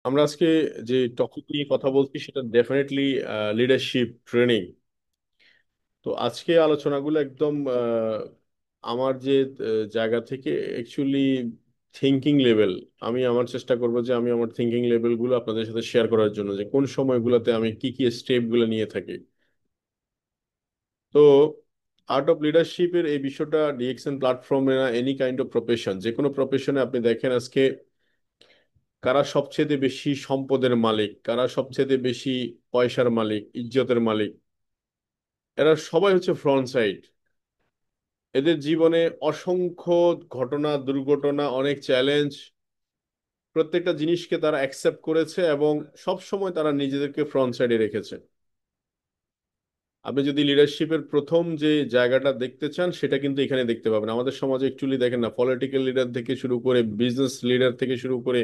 আমরা আজকে যে টপিক নিয়ে কথা বলছি সেটা ডেফিনেটলি লিডারশিপ ট্রেনিং। তো আজকে আলোচনাগুলো একদম আমার যে জায়গা থেকে অ্যাকচুয়ালি থিঙ্কিং লেভেল, আমি আমার চেষ্টা করব যে আমি আমার থিঙ্কিং লেভেলগুলো আপনাদের সাথে শেয়ার করার জন্য যে কোন সময়গুলোতে আমি কি কি স্টেপগুলো নিয়ে থাকি। তো আর্ট অফ লিডারশিপের এই বিষয়টা ডিএক্সএন প্ল্যাটফর্মে না, এনি কাইন্ড অফ প্রফেশন, যে কোনো প্রফেশনে আপনি দেখেন আজকে কারা সবচেয়ে বেশি সম্পদের মালিক, কারা সবচেয়ে বেশি পয়সার মালিক, ইজ্জতের মালিক, এরা সবাই হচ্ছে ফ্রন্ট সাইড। এদের জীবনে অসংখ্য ঘটনা, দুর্ঘটনা, অনেক চ্যালেঞ্জ, প্রত্যেকটা জিনিসকে তারা অ্যাকসেপ্ট করেছে এবং সব সময় তারা নিজেদেরকে ফ্রন্ট সাইডে রেখেছে। আপনি যদি লিডারশিপের প্রথম যে জায়গাটা দেখতে চান সেটা কিন্তু এখানে দেখতে পাবেন। আমাদের সমাজে অ্যাকচুয়ালি দেখেন না, পলিটিক্যাল লিডার থেকে শুরু করে বিজনেস লিডার থেকে শুরু করে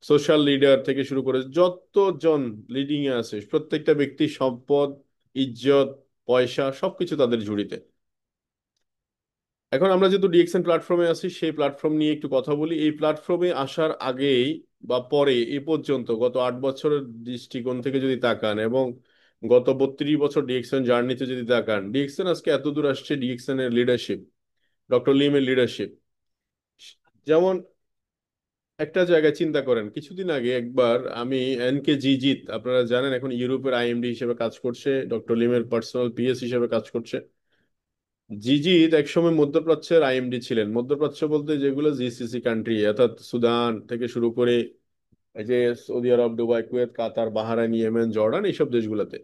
সোশ্যাল লিডার থেকে শুরু করে যতজন লিডিং এ আছে প্রত্যেকটা ব্যক্তি সম্পদ, ইজ্জত, পয়সা সবকিছু তাদের ঝুড়িতে। এখন আমরা যেহেতু ডিএক্সএন প্ল্যাটফর্মে আছি, সেই প্ল্যাটফর্ম নিয়ে একটু কথা বলি। এই প্ল্যাটফর্মে আসার আগেই বা পরে এ পর্যন্ত গত 8 বছরের দৃষ্টিকোণ থেকে যদি তাকান এবং গত 32 বছর ডিএক্সএন জার্নিতে যদি তাকান, ডিএক্সএন আজকে এত দূর আসছে। ডিএক্সএন এর লিডারশিপ, ডক্টর লিমের লিডারশিপ, যেমন একটা জায়গায় চিন্তা করেন, কিছুদিন আগে একবার আমি এনকে জিজিত, আপনারা জানেন এখন ইউরোপের আইএমডি হিসেবে কাজ করছে, ডক্টর লিমের পার্সোনাল পিএস হিসেবে কাজ করছে। জিজিত একসময় মধ্যপ্রাচ্যের আইএমডি ছিলেন। মধ্যপ্রাচ্য বলতে যেগুলো জিসিসি কান্ট্রি, অর্থাৎ সুদান থেকে শুরু করে এই যে সৌদি আরব, দুবাই, কুয়েত, কাতার, বাহরাইন, ইয়েমেন, জর্ডান, এইসব দেশগুলোতে।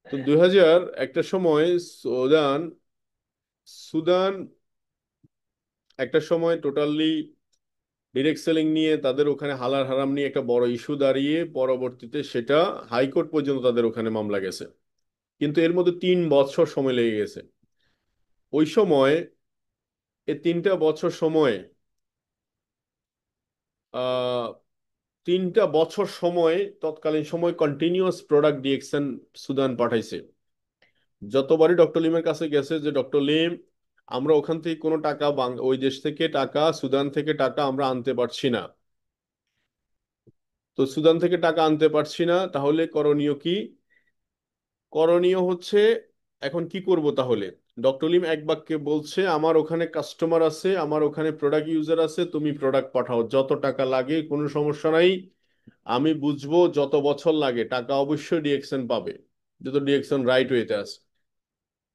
তো 2000 একটা সময় সুদান সুদান একটা সময় টোটালি ডিরেক্ট সেলিং নিয়ে তাদের ওখানে হালাল হারাম নিয়ে একটা বড় ইস্যু দাঁড়িয়ে পরবর্তীতে সেটা হাইকোর্ট পর্যন্ত তাদের ওখানে মামলা গেছে। কিন্তু এর মধ্যে 3 বছর সময় লেগে গেছে। ওই সময়, এই 3টা বছর সময়ে, আহ 3টা বছর সময়, তৎকালীন সময় কন্টিনিউয়াস প্রোডাক্ট ডিএক্সএন সুদান পাঠাইছে। যতবারই ডক্টর লিমের কাছে গেছে যে ডক্টর লিম, আমরা ওখান থেকে কোনো টাকা ওই দেশ থেকে টাকা, সুদান থেকে টাকা আমরা আনতে পারছি না। তো সুদান থেকে টাকা আনতে পারছি না, তাহলে করণীয় কি? করণীয় হচ্ছে এখন কি করব তাহলে? ডক্টর লিম এক বাক্যে বলছে, আমার ওখানে কাস্টমার আছে, আমার ওখানে প্রোডাক্ট ইউজার আছে, তুমি প্রোডাক্ট পাঠাও, যত টাকা লাগে কোনো সমস্যা নাই, আমি বুঝবো, যত বছর লাগে টাকা অবশ্যই ডিএক্সএন পাবে, যত ডিএক্সএন রাইট ওয়েতে আছে।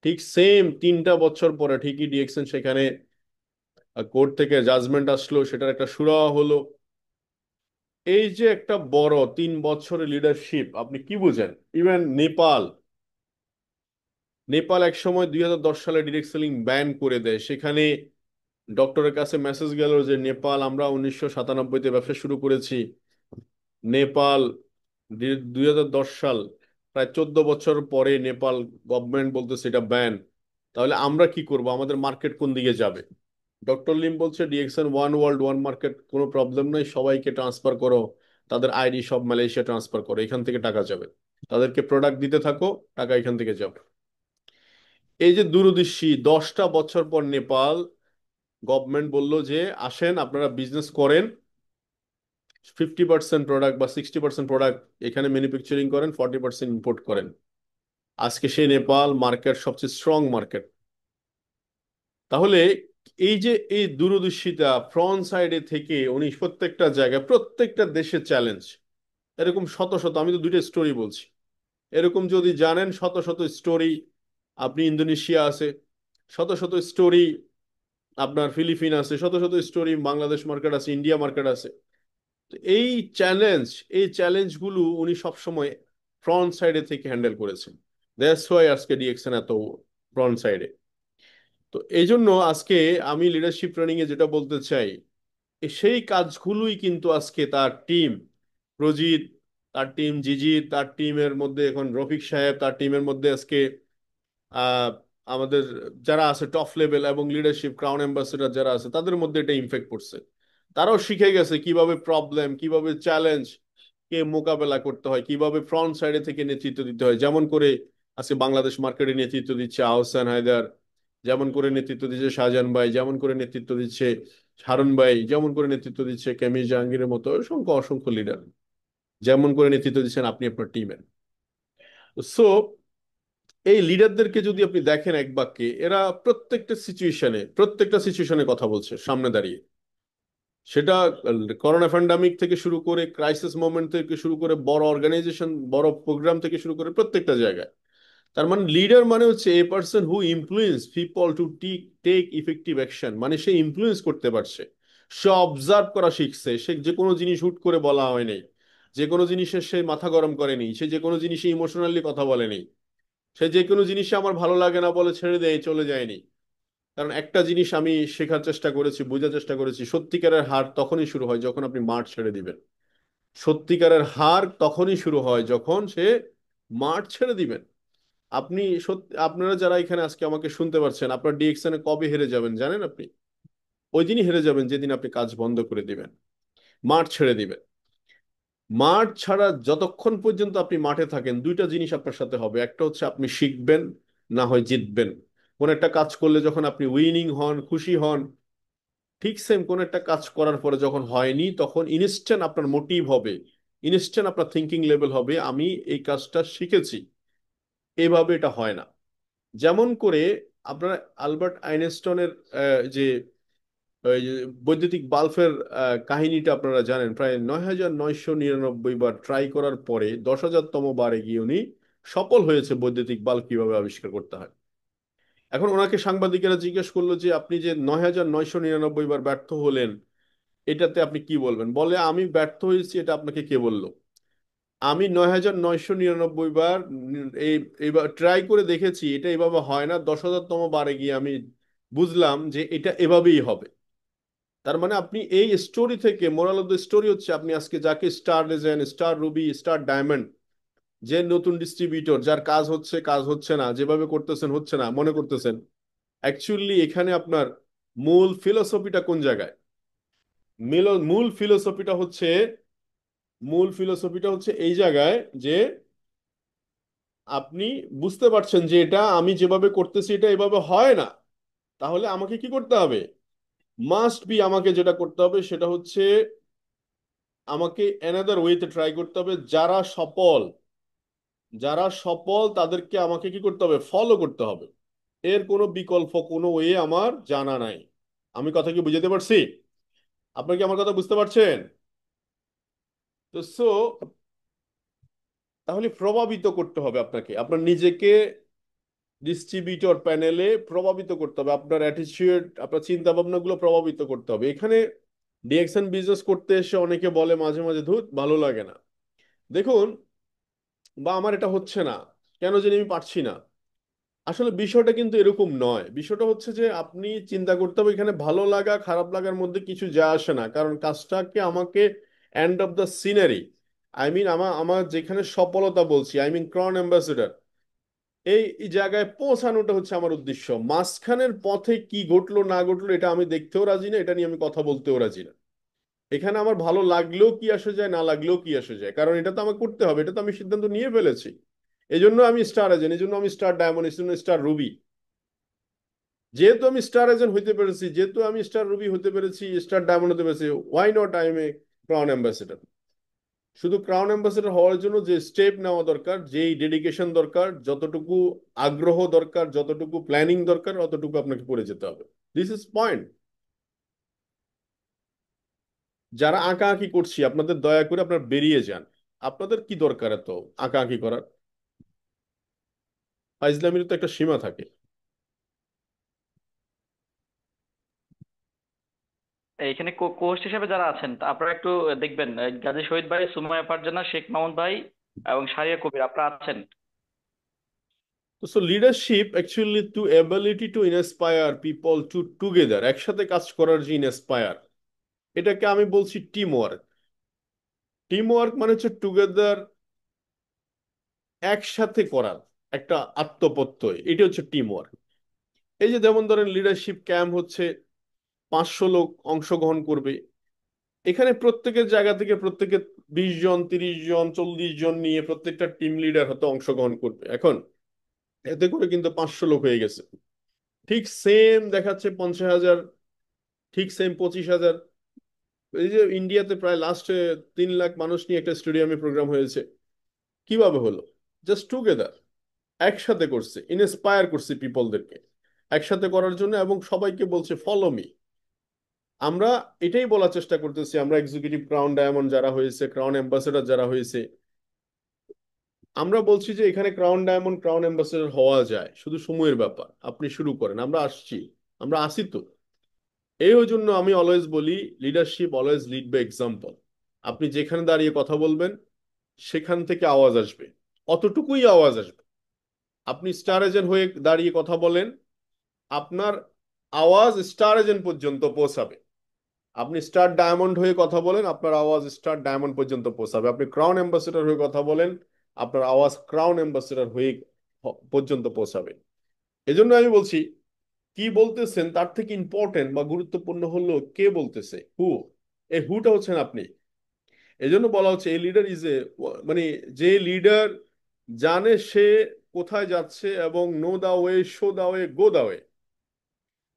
ঠিক সেম 3টা বছর পরে ঠিকই ডিএক্সএন সেখানে কোর্ট থেকে জাজমেন্ট আসলো, সেটার একটা সুরাহা হলো। এই যে একটা বড় 3 বছরের লিডারশিপ, আপনি কি বুঝেন? ইভেন নেপাল, নেপাল এক সময় 2010 সালে ডিরেক্ট সেলিং ব্যান করে দেয়। সেখানে ডক্টরের কাছে মেসেজ গেল যে নেপাল, আমরা 1997-তে ব্যবসা শুরু করেছি, নেপাল 2010 সাল, প্রায় 14 বছর পরে নেপাল গভর্নমেন্ট বলতেছে এটা ব্যান, তাহলে আমরা কি করব? আমাদের মার্কেট কোন দিকে যাবে? ডক্টর লিম বলছে, DXN one world one market, কোনো প্রবলেম নাই, সবাইকে ট্রান্সফার করো, তাদের আইডি সব মালয়েশিয়া ট্রান্সফার করো, এখান থেকে টাকা যাবে, তাদেরকে প্রোডাক্ট দিতে থাকো, টাকা এখান থেকে যাবে। এই যে দূরদৃষ্টি, 10টা বছর পর নেপাল গভর্নমেন্ট বলল যে আসেন আপনারা বিজনেস করেন, 50% প্রোডাক্ট বা 60% প্রোডাক্ট এখানে ম্যানুফ্যাকচারিং করেন, 40% ইম্পোর্ট করেন। আজকে সেই নেপাল মার্কেট সবচেয়ে স্ট্রং মার্কেট। তাহলে এই যে এই দূরদর্শিতা, ফ্রন্ট সাইডে থেকে উনি প্রত্যেকটা জায়গায় প্রত্যেকটা দেশের চ্যালেঞ্জ, এরকম শত শত, আমি তো দুইটা স্টোরি বলছি, এরকম যদি জানেন শত শত স্টোরি। আপনি ইন্দোনেশিয়া আছে, শত শত স্টোরি, আপনার ফিলিপিন আছে, শত শত স্টোরি, বাংলাদেশ মার্কেট আছে, ইন্ডিয়া মার্কেট আছে। তো এই চ্যালেঞ্জ, এই চ্যালেঞ্জগুলো উনি সবসময় ফ্রন্ট সাইডে থেকে হ্যান্ডেল করেছেন। দ্যাটস ওয়াই আজকে ডিএক্সএন এত ফ্রন্ট সাইডে। তো এই জন্য আজকে আমি লিডারশিপ ট্রেনিং এ যেটা বলতে চাই, সেই কাজগুলোই কিন্তু আজকে তার টিম, প্রজিত, তার টিম জিজি, তার টিমের মধ্যে এখন রফিক সাহেব, তার টিমের মধ্যে আজকে আহ আমাদের যারা আছে টপ লেভেল এবং লিডারশিপ ক্রাউন অ্যাম্বাসেডর যারা আছে, তাদের মধ্যে এটা ইমপ্যাক্ট পড়ছে। তারাও শিখে গেছে কিভাবে প্রবলেম, কিভাবে চ্যালেঞ্জ কে মোকাবেলা করতে হয়, কিভাবে ফ্রন্ট সাইডে থেকে নেতৃত্ব দিতে হয়। যেমন করে আজকে বাংলাদেশ মার্কেটে নেতৃত্ব দিচ্ছে আহসান হায়দার, যেমন করে নেতৃত্ব দিচ্ছে শাহজাহান ভাই, যেমন করে নেতৃত্ব দিচ্ছে হারুন ভাই যেমন করে নেতৃত্ব দিচ্ছে, কেমি জাহাঙ্গীরের মতো অসংখ্য অসংখ্য লিডার যেমন করে নেতৃত্ব দিচ্ছেন আপনি আপনার টিমের। সো এই লিডারদেরকে যদি আপনি দেখেন এক বাক্যে, এরা প্রত্যেকটা সিচুয়েশনে কথা বলছে সামনে দাঁড়িয়ে। সেটা করোনা প্যান্ডামিক থেকে শুরু করে, ক্রাইসিস মোমেন্ট থেকে শুরু করে, বড় অর্গানাইজেশন, বড় প্রোগ্রাম থেকে শুরু করে প্রত্যেকটা জায়গায়। তার মানে লিডার মানে হচ্ছে a person who influence people to take effective action. মানে সে ইনফ্লুয়েন্স করতে পারছে, সে অবজার্ভ করা শিখছে, সে যে কোনো জিনিস হুট করে বলা হয়নি, যে কোনো জিনিসের সে মাথা গরম করেনি, সে যে কোনো জিনিসে ইমোশনালি কথা বলেনি, সে যে কোনো জিনিসে আমার ভালো লাগে না বলে ছেড়ে দেয় চলে যায়নি। কারণ একটা জিনিস আমি শেখার চেষ্টা করেছি, বোঝার চেষ্টা করেছি, সত্যিকারের হার তখনই শুরু হয় যখন আপনি মাঠ ছেড়ে দিবেন। সত্যিকারের হার তখনই শুরু হয় যখন সে মাঠ ছেড়ে দিবেন। আপনি সত্যি, আপনারা যারা এখানে আজকে আমাকে শুনতে পারছেন, আপনার ডিএকশনে কবে হেরে যাবেন জানেন? আপনি ওই দিনই হেরে যাবেন যেদিন আপনি কাজ বন্ধ করে দিবেন, মাঠ ছেড়ে দিবেন। মাঠ ছাড়া যতক্ষণ পর্যন্ত আপনি মাঠে থাকেন, দুইটা জিনিস আপনার সাথে হবে। একটা হচ্ছে আপনি শিখবেন, না হয় জিতবেন। কোন একটা কাজ করলে যখন আপনি উইনিং হন, খুশি হন, ঠিক সেম কোন একটা কাজ করার পরে যখন হয়নি, তখন ইনস্ট্যান্ট আপনার মোটিভ হবে, ইনস্ট্যান্ট আপনার থিঙ্কিং লেভেল হবে, আমি এই কাজটা শিখেছি। এভাবে এটা হয় না। যেমন করে আপনারা আলবার্ট আইনস্টাইনের যে ওই যে বৈদ্যুতিক বাল্বের কাহিনীটা আপনারা জানেন। প্রায় 9999 বার ট্রাই করার পরে 10,000তম বারে গিয়ে উনি সফল হয়েছে বৈদ্যুতিক বাল্ব কিভাবে আবিষ্কার করতে হয়। এখন ওনাকে সাংবাদিকেরা জিজ্ঞেস করলো যে আপনি যে 9999 বার ব্যর্থ হলেন, এটাতে আপনি কি বলবেন? বলে আমি ব্যর্থ হয়েছি এটা আপনাকে কে বললো? আমি 9999 বার এই এইবার ট্রাই করে দেখেছি, এটা এভাবে হয় না। 10,000তম বারে গিয়ে আমি বুঝলাম যে এটা এভাবেই হবে। তার মানে আপনি এই স্টোরি থেকে, মোরাল অফ দ্য স্টোরি হচ্ছে, আপনি আজকে যাকে star Ryzen, star Ruby, star diamond, যে নতুন ডিস্ট্রিবিউটর, যার কাজ হচ্ছে কাজ হচ্ছে না, যেভাবে করতেছেন হচ্ছে না মনে করতেছেন, অ্যাকচুয়ালি এখানে আপনার মূল ফিলোসফিটা কোন জায়গায়? মূল ফিলোসফিটা হচ্ছে, মূল ফিলোসফিটা হচ্ছে এই জায়গায় যে আপনি বুঝতে পারছেন যে এটা আমি যেভাবে করতেছি এটা এভাবে হয় না। তাহলে আমাকে কি করতে হবে? মাস্ট বি আমাকে যেটা করতে হবে সেটা হচ্ছে আমাকে অ্যানাদার ওয়েতে ট্রাই করতে হবে। যারা সফল তাদেরকে আমাকে কি করতে হবে? ফলো করতে হবে। এর কোনো বিকল্প কোনো ওয়ে আমার জানা নাই। আমি কথা কি বুঝাতে পারছি? আপনার কি আমার কথা বুঝতে পারছেন? তো তাহলে প্রভাবিত করতে হবে আপনাকে, আপনার নিজেকে ডিস্ট্রিবিউটর প্যানেলে প্রভাবিত করতে হবে, আপনার অ্যাটিটিউড, আপনার চিন্তা ভাবনাগুলো প্রভাবিত করতে হবে। এখানে ডিএকশন বিজনেস করতে এসে অনেকে বলে মাঝে মাঝে, ধুত ভালো লাগে না, দেখুন, বা আমার এটা হচ্ছে না, কেন জানি আমি পারছি না। আসলে বিষয়টা কিন্তু এরকম নয়। বিষয়টা হচ্ছে যে আপনি চিন্তা করতে হবে, এখানে ভালো লাগা খারাপ লাগার মধ্যে কিছু যায় আসে না, কারণ কাজটাকে আমাকে end of the scenery, I mean আমার আমার যেখানে সফলতা বলছি, আই মিন ক্রাউন অ্যাম্বাসেডার, এই জায়গায় পৌঁছানোটা হচ্ছে আমার উদ্দেশ্য। মাঝখানের পথে কি ঘটলো না ঘটলো এটা আমি দেখতেও রাজি না, এটা নিয়ে আমি কথা বলতেও রাজি না। এখানে আমার ভালো লাগলেও কি আসে যায়, না লাগলেও কি আসে যায়, কারণ এটা তো আমার করতে হবে, এটা তো আমি সিদ্ধান্ত নিয়ে ফেলেছি। এই জন্য আমি স্টার এজেন্ট, এই জন্য আমি স্টার ডায়মন্ড, এই জন্য স্টার রুবি। যেহেতু আমি স্টার এজেন্ট হইতে পেরেছি, যেহেতু আমি স্টার রুবি হতে পেরেছি, স্টার ডায়মন্ড হতে পেরেছি, why not I am a crown ambassador? শুধু ক্রাউন অ্যাম্বাসেডর হওয়ার জন্য যে স্টেপ নেওয়া দরকার, যেই ডেডিকেশন দরকার, যতটুকু আগ্রহ দরকার, যতটুকু প্ল্যানিং দরকার, অতটুকু আপনাকে করে যেতে হবে। This is point. যারা আঁকাআঁকি করছি, আপনাদের দয়া করে আপনার বেরিয়ে যান। আপনাদের কি দরকার এত আঁকাআঁকি করার? ফাইজলামির তো একটা সীমা থাকে। এইখানে কোচ হিসেবে যারা আছেন তা আপনারা একটু দেখবেন, গাজী শহীদ ভাই, সুমাইয়া ফারজানা, শেখ মামুন ভাই এবং শারিয়া কবির আপনারা আছেন। তো leadership actually to ability to inspire people to together, একসাথে কাজ করার যে ইন্সপায়ার, এটাকে আমি বলছি টিম ওয়ার্ক। টিম ওয়ার্ক মানে হচ্ছে টুগেদার, একসাথে করার একটা আত্মপ্রত্যয়, এটা হচ্ছে টিম ওয়ার্ক। এই যে যেমন ধরেন লিডারশিপ ক্যাম্প হচ্ছে, 500 লোক অংশগ্রহণ করবে। এখানে প্রত্যেকের জায়গা থেকে প্রত্যেকে 20 জন, 30 জন, 40 জন নিয়ে প্রত্যেকটা টিম লিডার হয়তো অংশগ্রহণ করবে। এখন এতে করে কিন্তু 500 লোক হয়ে গেছে। ঠিক সেম দেখাচ্ছে 50,000 ঠিক সেম 25,000। এই যে ইন্ডিয়াতে প্রায় লাস্টে 3 লাখ মানুষ নিয়ে একটা স্টেডিয়ামে প্রোগ্রাম হয়েছে, কিভাবে হলো? জাস্ট টুগেদার, একসাথে করছে, ইন্সপায়ার করছে পিপলদেরকে একসাথে করার জন্য, এবং সবাইকে বলছে ফলো মি। আমরা এটাই বলার চেষ্টা করতেছি, আমরা এক্সিকিউটিভ ক্রাউন ডায়মন্ড যারা হয়েছে, ক্রাউন অ্যাম্বাসেডর যারা হয়েছে, আমরা বলছি যে এখানে ক্রাউন ডায়মন্ড ক্রাউন অ্যাম্বাসেডর হওয়া যায়, শুধু সময়ের ব্যাপার। আপনি শুরু করেন, আমরা আসছি, আমরা আসি তো। এই ওই জন্য আমি অলওয়েজ বলি, leadership always lead by example. আপনি যেখানে দাঁড়িয়ে কথা বলবেন সেখান থেকে আওয়াজ আসবে, অতটুকুই আওয়াজ আসবে। আপনি স্টার এজেন্ট হয়ে দাঁড়িয়ে কথা বলেন, আপনার আওয়াজ স্টার এজেন্ট পর্যন্ত পৌঁছাবে। আপনি স্টার ডায়মন্ড হয়ে কথা বলেন, আপনার আওয়াজ স্টার ডায়মন্ড পর্যন্ত পৌঁছাবে। আপনি ক্রাউন অ্যাম্বাসেডর হয়ে কথা বলেন, আপনার আওয়াজ ক্রাউন অ্যাম্বাসেডর হয়ে পর্যন্ত পৌঁছাবে। এজন্য আমি বলছি, কি বলতেছেন তার থেকে ইম্পর্টেন্ট বা গুরুত্বপূর্ণ হলো কে বলতেছে, হু। এই হুটা হচ্ছেন আপনি। এজন্য বলা হচ্ছে এই লিডার ইজ এ, মানে যে লিডার জানে সে কোথায় যাচ্ছে, এবং know the way, show the way, go the way.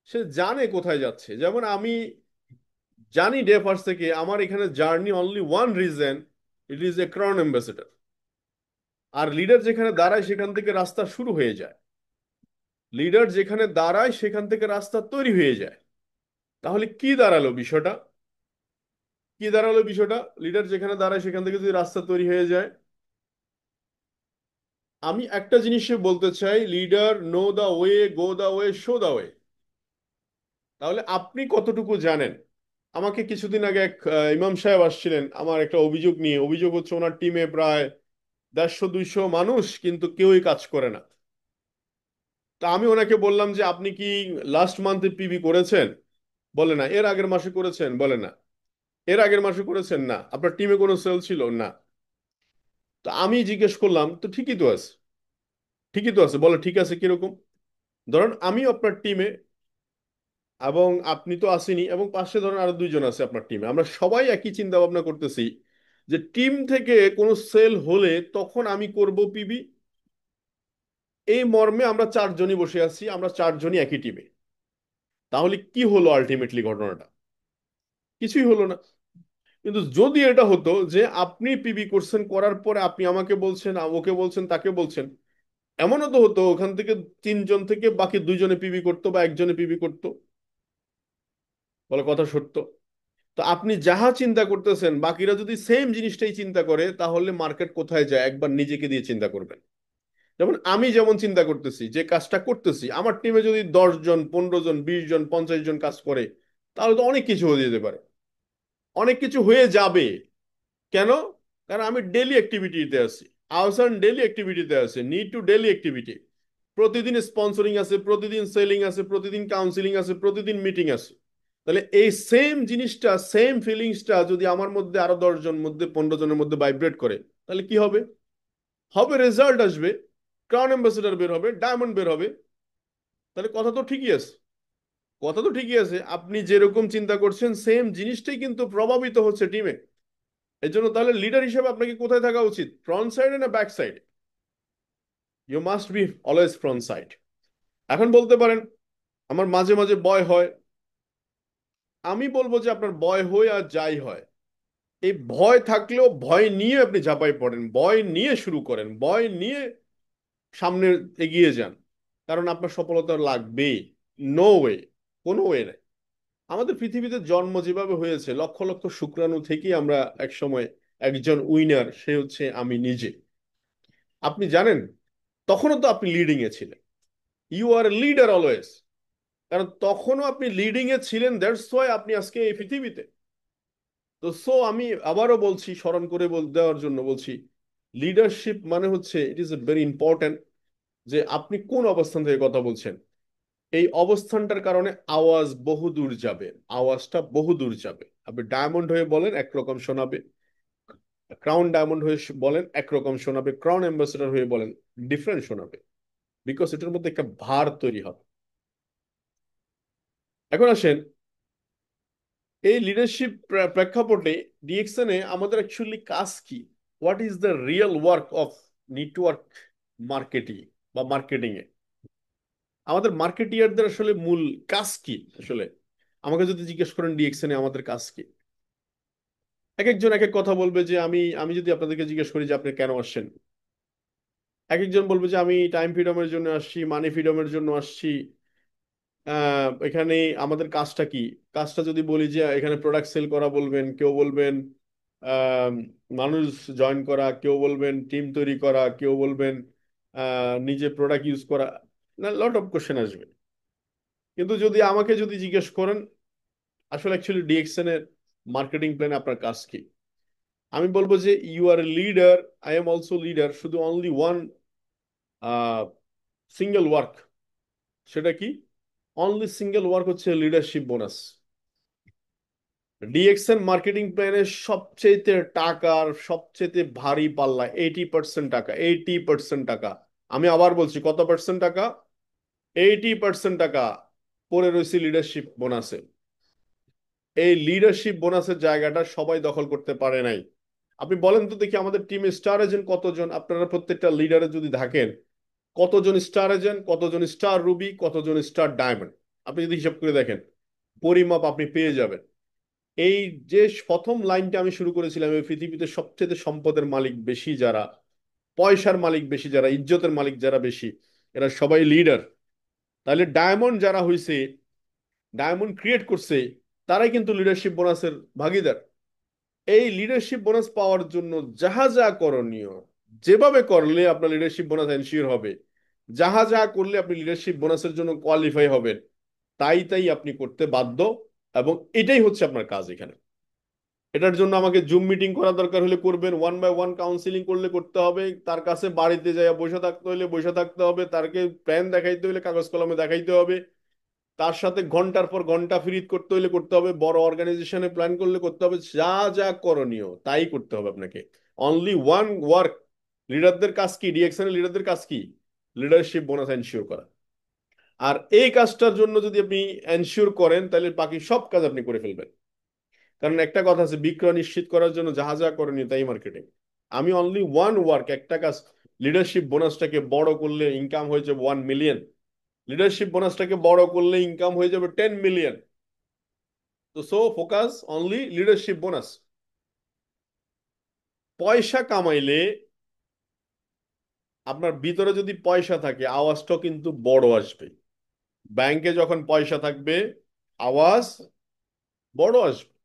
সে জানে কোথায় যাচ্ছে। যেমন আমি জানি ডে ফার্স্ট থেকে আমার এখানে journey only one reason, it is a crown ambassador. আর লিডার যেখানে দাঁড়ায় সেখান থেকে রাস্তা শুরু হয়ে যায়। লিডার যেখানে দাঁড়ায় সেখান থেকে রাস্তা তৈরি হয়ে যায়। তাহলে কি দাঁড়ালো বিষয়টা? কি দাঁড়ালো বিষয়টা? লিডার যেখানে দাঁড়ায় সেখান থেকে যদি রাস্তা তৈরি হয়ে যায়, আমি একটা জিনিসই বলতে চাই, leader know the way, go the way, show the way. তাহলে আপনি কতটুকু জানেন? আমাকে কিছুদিন আগে এক ইমাম সাহেব আসছিলেন আমার একটা অভিযোগ নিয়ে। অভিযোগ হচ্ছে ওনার টিমে প্রায় 150-200 মানুষ, কিন্তু কেউই কাজ করে না। তা আমি ওনাকে বললাম যে আপনি কি লাস্ট মান্থে পিবি করেছেন? বলে না। এর আগের মাসে করেছেন? বলে না। এর আগের মাসে করেছেন? না। আপনার টিমে কোনো সেল ছিল? না। তো আমি জিজ্ঞেস করলাম, তো ঠিকই তো আছে, ঠিকই তো আছে। বলে ঠিক আছে কিরকম? ধরেন আমি আপনার টিমে, এবং আপনি তো আসেনি, এবং পাশে ধরেন আরো 2 জন আছে আপনার টিমে, আমরা সবাই একই চিন্তা ভাবনা করতেছি যে টিম থেকে কোনো সেল হলে তখন আমি করব পিবি। এই মর্মে আমরা 4 জনই বসে আছি, আমরা 4 জনই একই টিমে। তাহলে কি হলো আলটিমেটলি ঘটনাটা? কিছুই হলো না। কিন্তু যদি এটা হতো যে আপনি পিবি করছেন, করার পরে আপনি আমাকে বলছেন, ওকে বলছেন, তাকে বলছেন, এমনও তো হতো ওখান থেকে 3 জন থেকে বাকি 2 জনে পিবি করতো বা একজনে পিবি করতো। বলে কথা সত্য। তো আপনি যাহা চিন্তা করতেছেন বাকিরা যদি সেম জিনিসটাই চিন্তা করে, তাহলে মার্কেট কোথায় যায় একবার নিজেকে দিয়ে চিন্তা করবেন। যেমন আমি যেমন চিন্তা করতেছি, যে কাজটা করতেছি, আমার টিমে যদি 10 জন, 15 জন, 20 জন, 50 জন কাজ করে, তাহলে তো অনেক কিছু হয়ে যেতে পারে, অনেক কিছু হয়ে যাবে। কেন? কারণ আমি ডেলি অ্যাক্টিভিটিতে আছি, আহসান ডেলি অ্যাক্টিভিটিতে আছে, নিড টু ডেলি অ্যাক্টিভিটি। প্রতিদিন স্পন্সরিং আছে, প্রতিদিন সেলিং আছে, প্রতিদিন কাউন্সিলিং আছে, প্রতিদিন মিটিং আছে। তাহলে এই সেম জিনিসটা, সেম ফিলিংসটা যদি আমার মধ্যে আরো 10 জন মধ্যে, 15 জনের মধ্যে ভাইব্রেট করে, তাহলে কি হবে? হবে রেজাল্ট আসবে, ক্রাউন অ্যাম্বাসেডর বের হবে, ডায়মন্ড বের হবে। তাহলে কথা তো ঠিকই আছে। কথা তো ঠিকই আছে, আপনি যেরকম চিন্তা করছেন সেম জিনিসটাই কিন্তু প্রভাবিত হচ্ছে টিমে। এই জন্য তাহলে লিডার হিসেবে আপনাকে কোথায় থাকা উচিত? ফ্রন্ট সাইডে না ব্যাক সাইডে? You must be always front side. এখন বলতে পারেন আমার মাঝে মাঝে ভয় হয়। আমি বলবো যে আপনার ভয় হয় আর যাই হয়, এই ভয় থাকলেও ভয় নিয়ে আপনি ঝাঁপাই পড়েন, ভয় নিয়ে শুরু করেন, ভয় নিয়ে সামনে এগিয়ে যান। কারণ আপনার সফলতা লাগবেই। নো ওয়ে, কোনো ওয়ে নাই। আমাদের পৃথিবীতে জন্ম যেভাবে হয়েছে লক্ষ লক্ষ শুক্রাণু থেকেই আমরা এক সময় একজন উইনার, সে হচ্ছে আমি নিজে। আপনি জানেন, তখনও তো আপনি লিডিং এ ছিলেন। You are leader always. কারণ তখনও আপনি লিডিং এ ছিলেন, দ্যাটস ওয়াই আপনি আজকে এই পৃথিবীতে। তো সো আমি আবারও বলছি, স্মরণ করে দেওয়ার জন্য বলছি, লিডারশিপ মানে হচ্ছে ইট ইজ এ ভেরি ইম্পর্ট্যান্ট, যে আপনি কোন অবস্থান থেকে কথা বলছেন। এই অবস্থানটার কারণে আওয়াজ বহুদূর যাবে, আওয়াজটা বহুদূর যাবে। আপনি ডায়মন্ড হয়ে বলেন একরকম শোনাবে, ক্রাউন ডায়মন্ড হয়ে বলেন একরকম শোনাবে, ক্রাউন অ্যাম্বাসেডর হয়ে বলেন ডিফারেন্ট শোনাবে। বিকজ এটার মধ্যে একটা ভার তৈরি হবে। এখন আসেন এই লিডারশিপ প্রেক্ষাপটে, ডিএক্সএন আমাদের অ্যাকচুয়ালি কাজ কি? What is the real work of network marketing বা মার্কেটিং এ? আমাদের মার্কেটিয়ারদের আসলে মূল কাজ কি আসলে? আমাকে যদি জিজ্ঞেস করেন ডিএক্সএন এ আমাদের কাজ কি, এক একজন এক এক কথা বলবে। যে আমি আমি যদি আপনাদেরকে জিজ্ঞেস করি যে আপনি কেন আসছেন, এক একজন বলবে যে আমি টাইম ফ্রিডমের জন্য আসছি, মানি ফ্রিডমের জন্য আসছি। এখানে আমাদের কাজটা কি? কাজটা যদি বলি যে এখানে প্রোডাক্ট সেল করা বলবেন, কেউ বলবেন আহ, মানুষ জয়েন করা, কেউ বলবেন টিম তৈরি করা, কেউ বলবেন নিজে প্রোডাক্ট ইউজ করা, না লট অফ কোশ্চেন আসবে। কিন্তু যদি আমাকে যদি জিজ্ঞেস করেন আসলে অ্যাকচুয়ালি ডিএক্সএন এর মার্কেটিং প্ল্যান আপনার কাজ কি, আমি বলবো যে you are leader, I am also leader, শুধু অনলি ওয়ান সিঙ্গেল ওয়ার্ক। সেটা কি? অনলি সিঙ্গেল ওয়ার্ক হচ্ছে লিডারশিপ বোনাস। ডিএক্সএন মার্কেটিং প্ল্যানের সবচেয়ে টাকার সবচেয়ে ভারী পাল্লা 80% টাকা, 80% টাকা। আমি আবার বলছি, কত পার্সেন্ট টাকা? 80% টাকা পড়ে রয়েছে লিডারশিপ বোনাসে। এই লিডারশিপ বোনাসের জায়গাটা সবাই দখল করতে পারে নাই। আপনি বলেন তো দেখি, আমাদের টিমে স্টার এজেন্ট কতজন? আপনারা প্রত্যেকটা লিডারে যদি থাকেন, কতজন স্টার এজেন্ট, কতজন স্টার রুবি, কতজন স্টার ডায়মন্ড? আপনি যদি হিসাব করে দেখেন, পরিমাপ আপনি পেয়ে যাবেন। এই যে প্রথম লাইনটা আমি শুরু করেছিলাম, এই পৃথিবীতে সবচেয়ে সম্পদের মালিক বেশি যারা, পয়সার মালিক বেশি যারা, ইজ্জতের মালিক যারা বেশি, এরা সবাই লিডার। তাহলে ডায়মন্ড যারা হয়েছে, ডায়মন্ড ক্রিয়েট করছে, তারাই কিন্তু লিডারশিপ বোনাসের ভাগিদার। এই লিডারশিপ বোনাস পাওয়ার জন্য যাহা যা করণীয়, যেভাবে করলে আপনার লিডারশিপ বোনাস এনশিওর হবে, যাহা যা করলে আপনি লিডারশিপ বোনাসের জন্য কোয়ালিফাই হবেন, তাই তাই আপনি করতে বাধ্য। এবং এটাই হচ্ছে আপনার কাজ এখানে। এটার জন্য আমাকে জুম মিটিং করা দরকার হলে করবেন, ওয়ান বাই ওয়ান কাউন্সিলিং করলে করতে হবে, তার কাছে বাড়িতে যাইয়া বসে থাকতে হলে বসে থাকতে হবে, তারকে প্ল্যান দেখাইতে হলে কাগজ কলমে দেখাইতে হবে, তার সাথে ঘন্টার পর ঘন্টা ফিরিত করতে হলে করতে হবে, বড় অর্গানাইজেশনে প্ল্যান করলে করতে হবে, যা যা করণীয় তাই করতে হবে আপনাকে। Only one work. লিডারদের কাজ কি? ডিএক্সএন এর লিডারদের কাজ কি? লিডারশিপ বোনাস এনশিওর করা। আর এই কাজটার জন্য যদি আপনি এনশিওর করেন, তাহলে বাকি সব কাজ আপনি করে ফেলবেন। কারণ একটা কথা আছে, বিক্রয় নিশ্চিত করার জন্য যাহা যা করণীয় তাই মার্কেটিং। আমি অনলি ওয়ান ওয়ার্ক, একটা কাজ, লিডারশিপ বোনাসটাকে বড় করলে ইনকাম হয়ে যাবে 1 মিলিয়ন। লিডারশিপ বোনাসটাকে বড় করলে ইনকাম হয়ে যাবে 10 মিলিয়ন। তো so focus only leadership bonus. পয়সা কামাইলে, আপনার ভিতরে যদি পয়সা থাকে, আওয়াজটাও কিন্তু বড় আসবে। ব্যাংকে যখন পয়সা থাকবে, আওয়াজ বড় আসবে।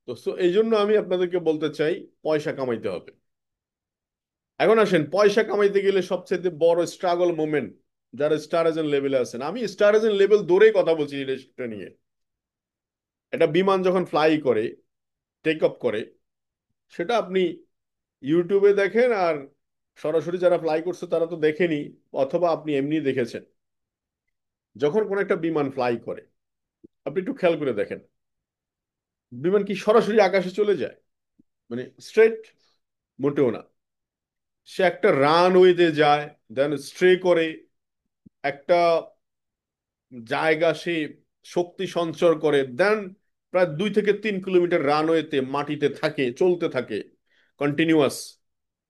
তো সো এই জন্য আমি আপনাদেরকে বলতে চাই, পয়সা কামাইতে হবে। এখন আসেন, পয়সা কামাইতে গেলে সবচেয়ে বড় স্ট্রাগল মোমেন্ট, যারা স্টার এজেন্ট লেভেলে আছেন, আমি স্টার এজেন্ট লেভেল ধরেই কথা বলছি লিডারশিপটা নিয়ে। একটা বিমান যখন ফ্লাই করে, টেক অফ করে, সেটা আপনি ইউটিউবে দেখেন, আর সরাসরি যারা ফ্লাই করছে তারা তো দেখেনি, অথবা আপনি এমনি দেখেছেন। যখন কোন একটা বিমান ফ্লাই করে, আপনি একটু খেয়াল করে দেখেন, বিমান কি সরাসরি আকাশে চলে যায়? মানে স্ট্রেট? মোটেও না। সে একটা রানওয়েতে যায়, দেন স্ট্রে করে একটা জায়গা সে শক্তি সঞ্চয় করে, দেন প্রায় 2 থেকে 3 কিলোমিটার রানওয়েতে মাটিতে থাকে, চলতে থাকে কন্টিনিউয়াস,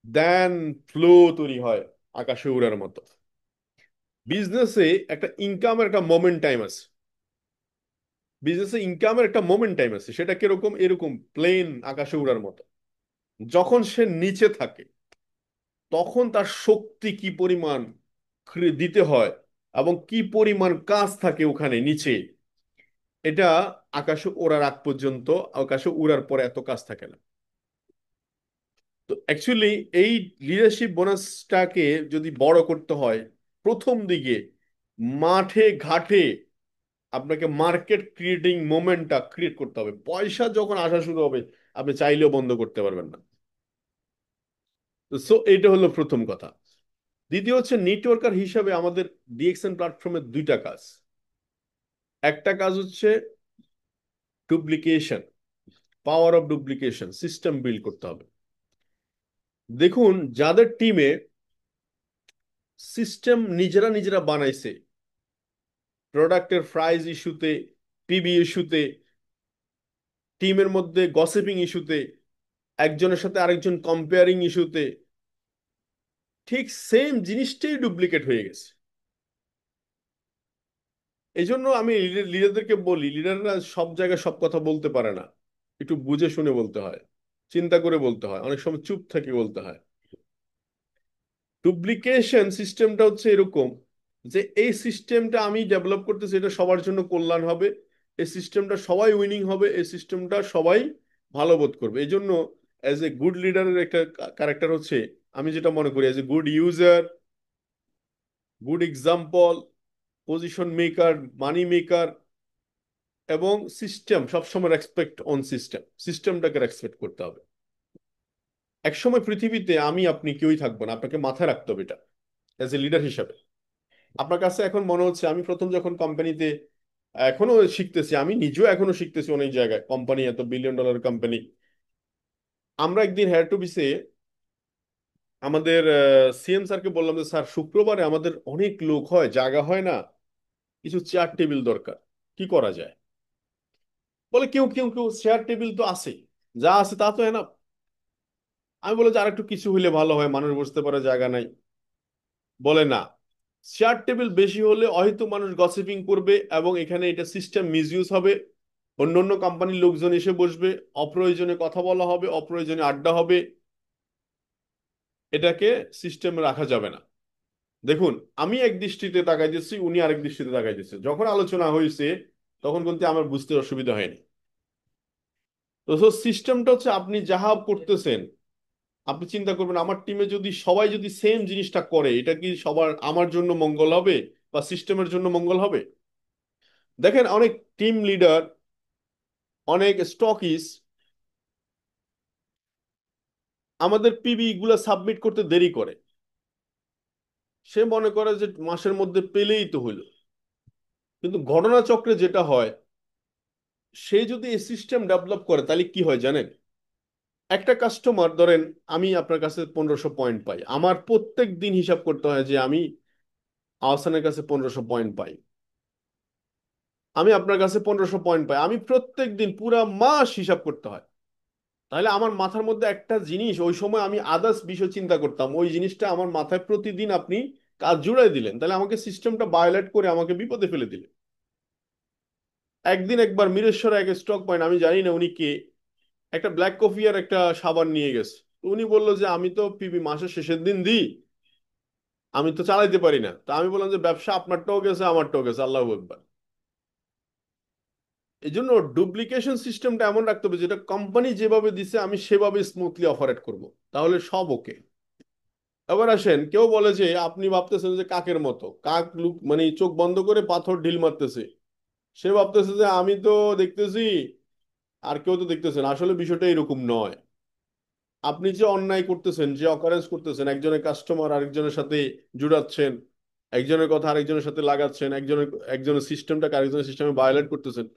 দেন ফ্লো তৈরি হয় আকাশে উড়ার মতো। বিজনেসে একটা ইনকামের একটা মোমেন্ট টাইম আছে। বিজনেসে ইনকামের একটা মোমেন্ট টাইম আছে, সেটা কিরকম? এরকম প্লেন আকাশে উড়ার মতো। যখন সে নিচে থাকে, তখন তার শক্তি কি পরিমাণ দিতে হয়, এবং কি পরিমাণ কাজ থাকে ওখানে নিচে, এটা আকাশে ওড়ার আগ পর্যন্ত, আকাশে উড়ার পরে এত কাজ থাকে না। তো অ্যাকচুয়ালি এই লিডারশিপ বোনাসটাকে যদি বড় করতে হয়, প্রথম দিকে মাঠে ঘাটে আপনাকে মার্কেট ক্রিয়েটিং মোমেন্টটা ক্রিয়েট করতে হবে। পয়সা যখন আসা শুরু হবে, আপনি চাইলেও বন্ধ করতে পারবেন না। তো সো এইটা হলো প্রথম কথা। দ্বিতীয় হচ্ছে, নেটওয়ার্কার হিসাবে আমাদের ডিএক্সএন প্ল্যাটফর্মের দুইটা কাজ। একটা কাজ হচ্ছে duplication, power of duplication, system build করতে হবে। দেখুন, যাদের টিমে সিস্টেম নিজেরা নিজেরা বানাইছে, প্রোডাক্টের প্রাইস ইস্যুতে, পিবি ইস্যুতে, টিমের মধ্যে গসিপিং ইস্যুতে, একজনের সাথে আরেকজন কম্পেয়ারিং ইস্যুতে, ঠিক সেম জিনিসটাই ডুপ্লিকেট হয়ে গেছে। এই জন্য আমি লিডারদেরকে বলি, লিডাররা সব জায়গায় সব কথা বলতে পারে না, একটু বুঝে শুনে বলতে হয়, চিন্তা করে বলতে হয়, অনেক সময় চুপ থেকে বলতে হয়। ডুপ্লিকেশন সিস্টেমটা হচ্ছে এরকম যে এই সিস্টেমটা আমি ডেভেলপ করতেছি, এটা সবার জন্য কল্যাণ হবে, এই সিস্টেমটা সবাই উইনিং হবে, এই সিস্টেমটা সবাই ভালো বোধ করবে। এই জন্য অ্যাজ এ গুড লিডারের একটা ক্যারেক্টার হচ্ছে, আমি যেটা মনে করি, as a good user, good example, position maker, money maker, এবং সিস্টেম সবসময় রেসপেক্ট অন সিস্টেম, সিস্টেমটাকে রেসপেক্ট করতে হবে। একসময় পৃথিবীতে আমি আপনি কেউই থাকবো না, আপনাকে মাথায় রাখতে হবে এটা অ্যাজ এ লিডার হিসাবে। আপনার কাছে এখন মনে হচ্ছে, আমি প্রথম যখন কোম্পানিতে, এখনো শিখতেছি, আমি নিজেও এখনো শিখতেছি অনেক জায়গায়, কোম্পানি এত বিলিয়ন ডলার কোম্পানি। আমরা একদিন হেড অফিসে আমাদের সিএম স্যারকে বললাম যে স্যার, শুক্রবারে আমাদের অনেক লোক হয়, জায়গা হয় না, কিছু চেয়ার টেবিল দরকার, কি করা যায়? বলে কেউ কেউ কেউ চেয়ার টেবিল তো আছে, যা আছে তা তো না। আমি বলে যে আর একটু কিছু হইলে ভালো হয়, মানুষ বসতে পারে, জায়গা নাই। বলে না, চেয়ার টেবিল বেশি হলে হয়তো মানুষ গসিপিং করবে, এবং এখানে এটা সিস্টেম মিসইউজ হবে, অন্য অন্য কোম্পানির লোকজন এসে বসবে, অপ্রয়োজনে কথা বলা হবে, অপ্রয়োজনে আড্ডা হবে, এটাকে সিস্টেমে রাখা যাবে না। দেখুন, আমি এক দৃষ্টিতে তাকাই দিচ্ছি, উনি আরেক দৃষ্টিতে তাকাই দিচ্ছে, যখন আলোচনা হয়েছে তখন কিন্তু আমার বুঝতে অসুবিধা হয়নি। তো সিস্টেমটা হচ্ছে, আপনি যাহা করতেছেন, আপনি চিন্তা করবেন আমার টিমে যদি সবাই যদি সেম জিনিসটা করে, এটা কি সবার আমার জন্য মঙ্গল হবে বা সিস্টেমের জন্য মঙ্গল হবে? দেখেন, অনেক টিম লিডার, অনেক স্টকিস আমাদের পিবি গুলা সাবমিট করতে দেরি করে, সে মনে করে যে মাসের মধ্যে পেলেই তো হইলো। কিন্তু ঘটনাচক্রে যেটা হয়, সে যদি এই সিস্টেম ডেভেলপ করে তাহলে কি হয় জানেন? একটা কাস্টমার ধরেন, আমি আপনার কাছে 1500 পয়েন্ট পাই, আমার প্রত্যেক দিন হিসাব করতে হয় যে আমি আহসানের কাছে 1500 পয়েন্ট পাই, আমি আপনার কাছে 1500 পয়েন্ট পাই, আমি প্রত্যেক দিন পুরা মাস হিসাব করতে হয়। তাহলে আমার মাথার মধ্যে একটা জিনিস, ওই সময় আমি আদার্স বিষয় চিন্তা করতাম, ওই জিনিসটা আমার মাথায় প্রতিদিন আপনি কাজ জুড়াই দিলেন, তাহলে আমাকে সিস্টেমটা ভায়োলেট করে আমাকে বিপদে ফেলে দিলেন। একদিন একবার মিরেশ্বর এক স্টক পয়েন্ট, আমি জানি না উনি কে, একটা ব্ল্যাক কফি আর একটা সাবান নিয়ে গেছে। তো উনি বললো যে আমি তো পিবি মাসের শেষের দিন দিই, আমি তো চালাইতে পারি না। তা আমি বললাম যে ব্যবসা আপনারটাও গেছে, আমারটাও গেছে, আল্লাহু আকবার। এই জন্য ডুপ্লিকেশন সিস্টেমটা এমন রাখতে হবে যেটা কোম্পানি যেভাবে দিছে আমি সেভাবে স্মুথলি অপারেট করব, তাহলে সব ওকে। এবার আসেন, কেউ বলে যে আপনি ভাবতেছেন যে কাকের মতো, কাক লুক মানে চোখ বন্ধ করে পাথর ঢিল মারতেছে, সে ভাবতেছে যে আমি তো দেখতেছি আর কেউ তো দেখতেছেন। আসলে বিষয়টা এরকম নয়। আপনি যে অন্যায় করতেছেন, যে অকারেন্স করতেছেন, একজনের কাস্টমার আরেকজনের সাথে জুড়াচ্ছেন, একজনের কথা আরেকজনের সাথে লাগাচ্ছেন, একজনের সিস্টেমটাকে আরেকজনের সিস্টেমে ভায়োলেট করতেছেন,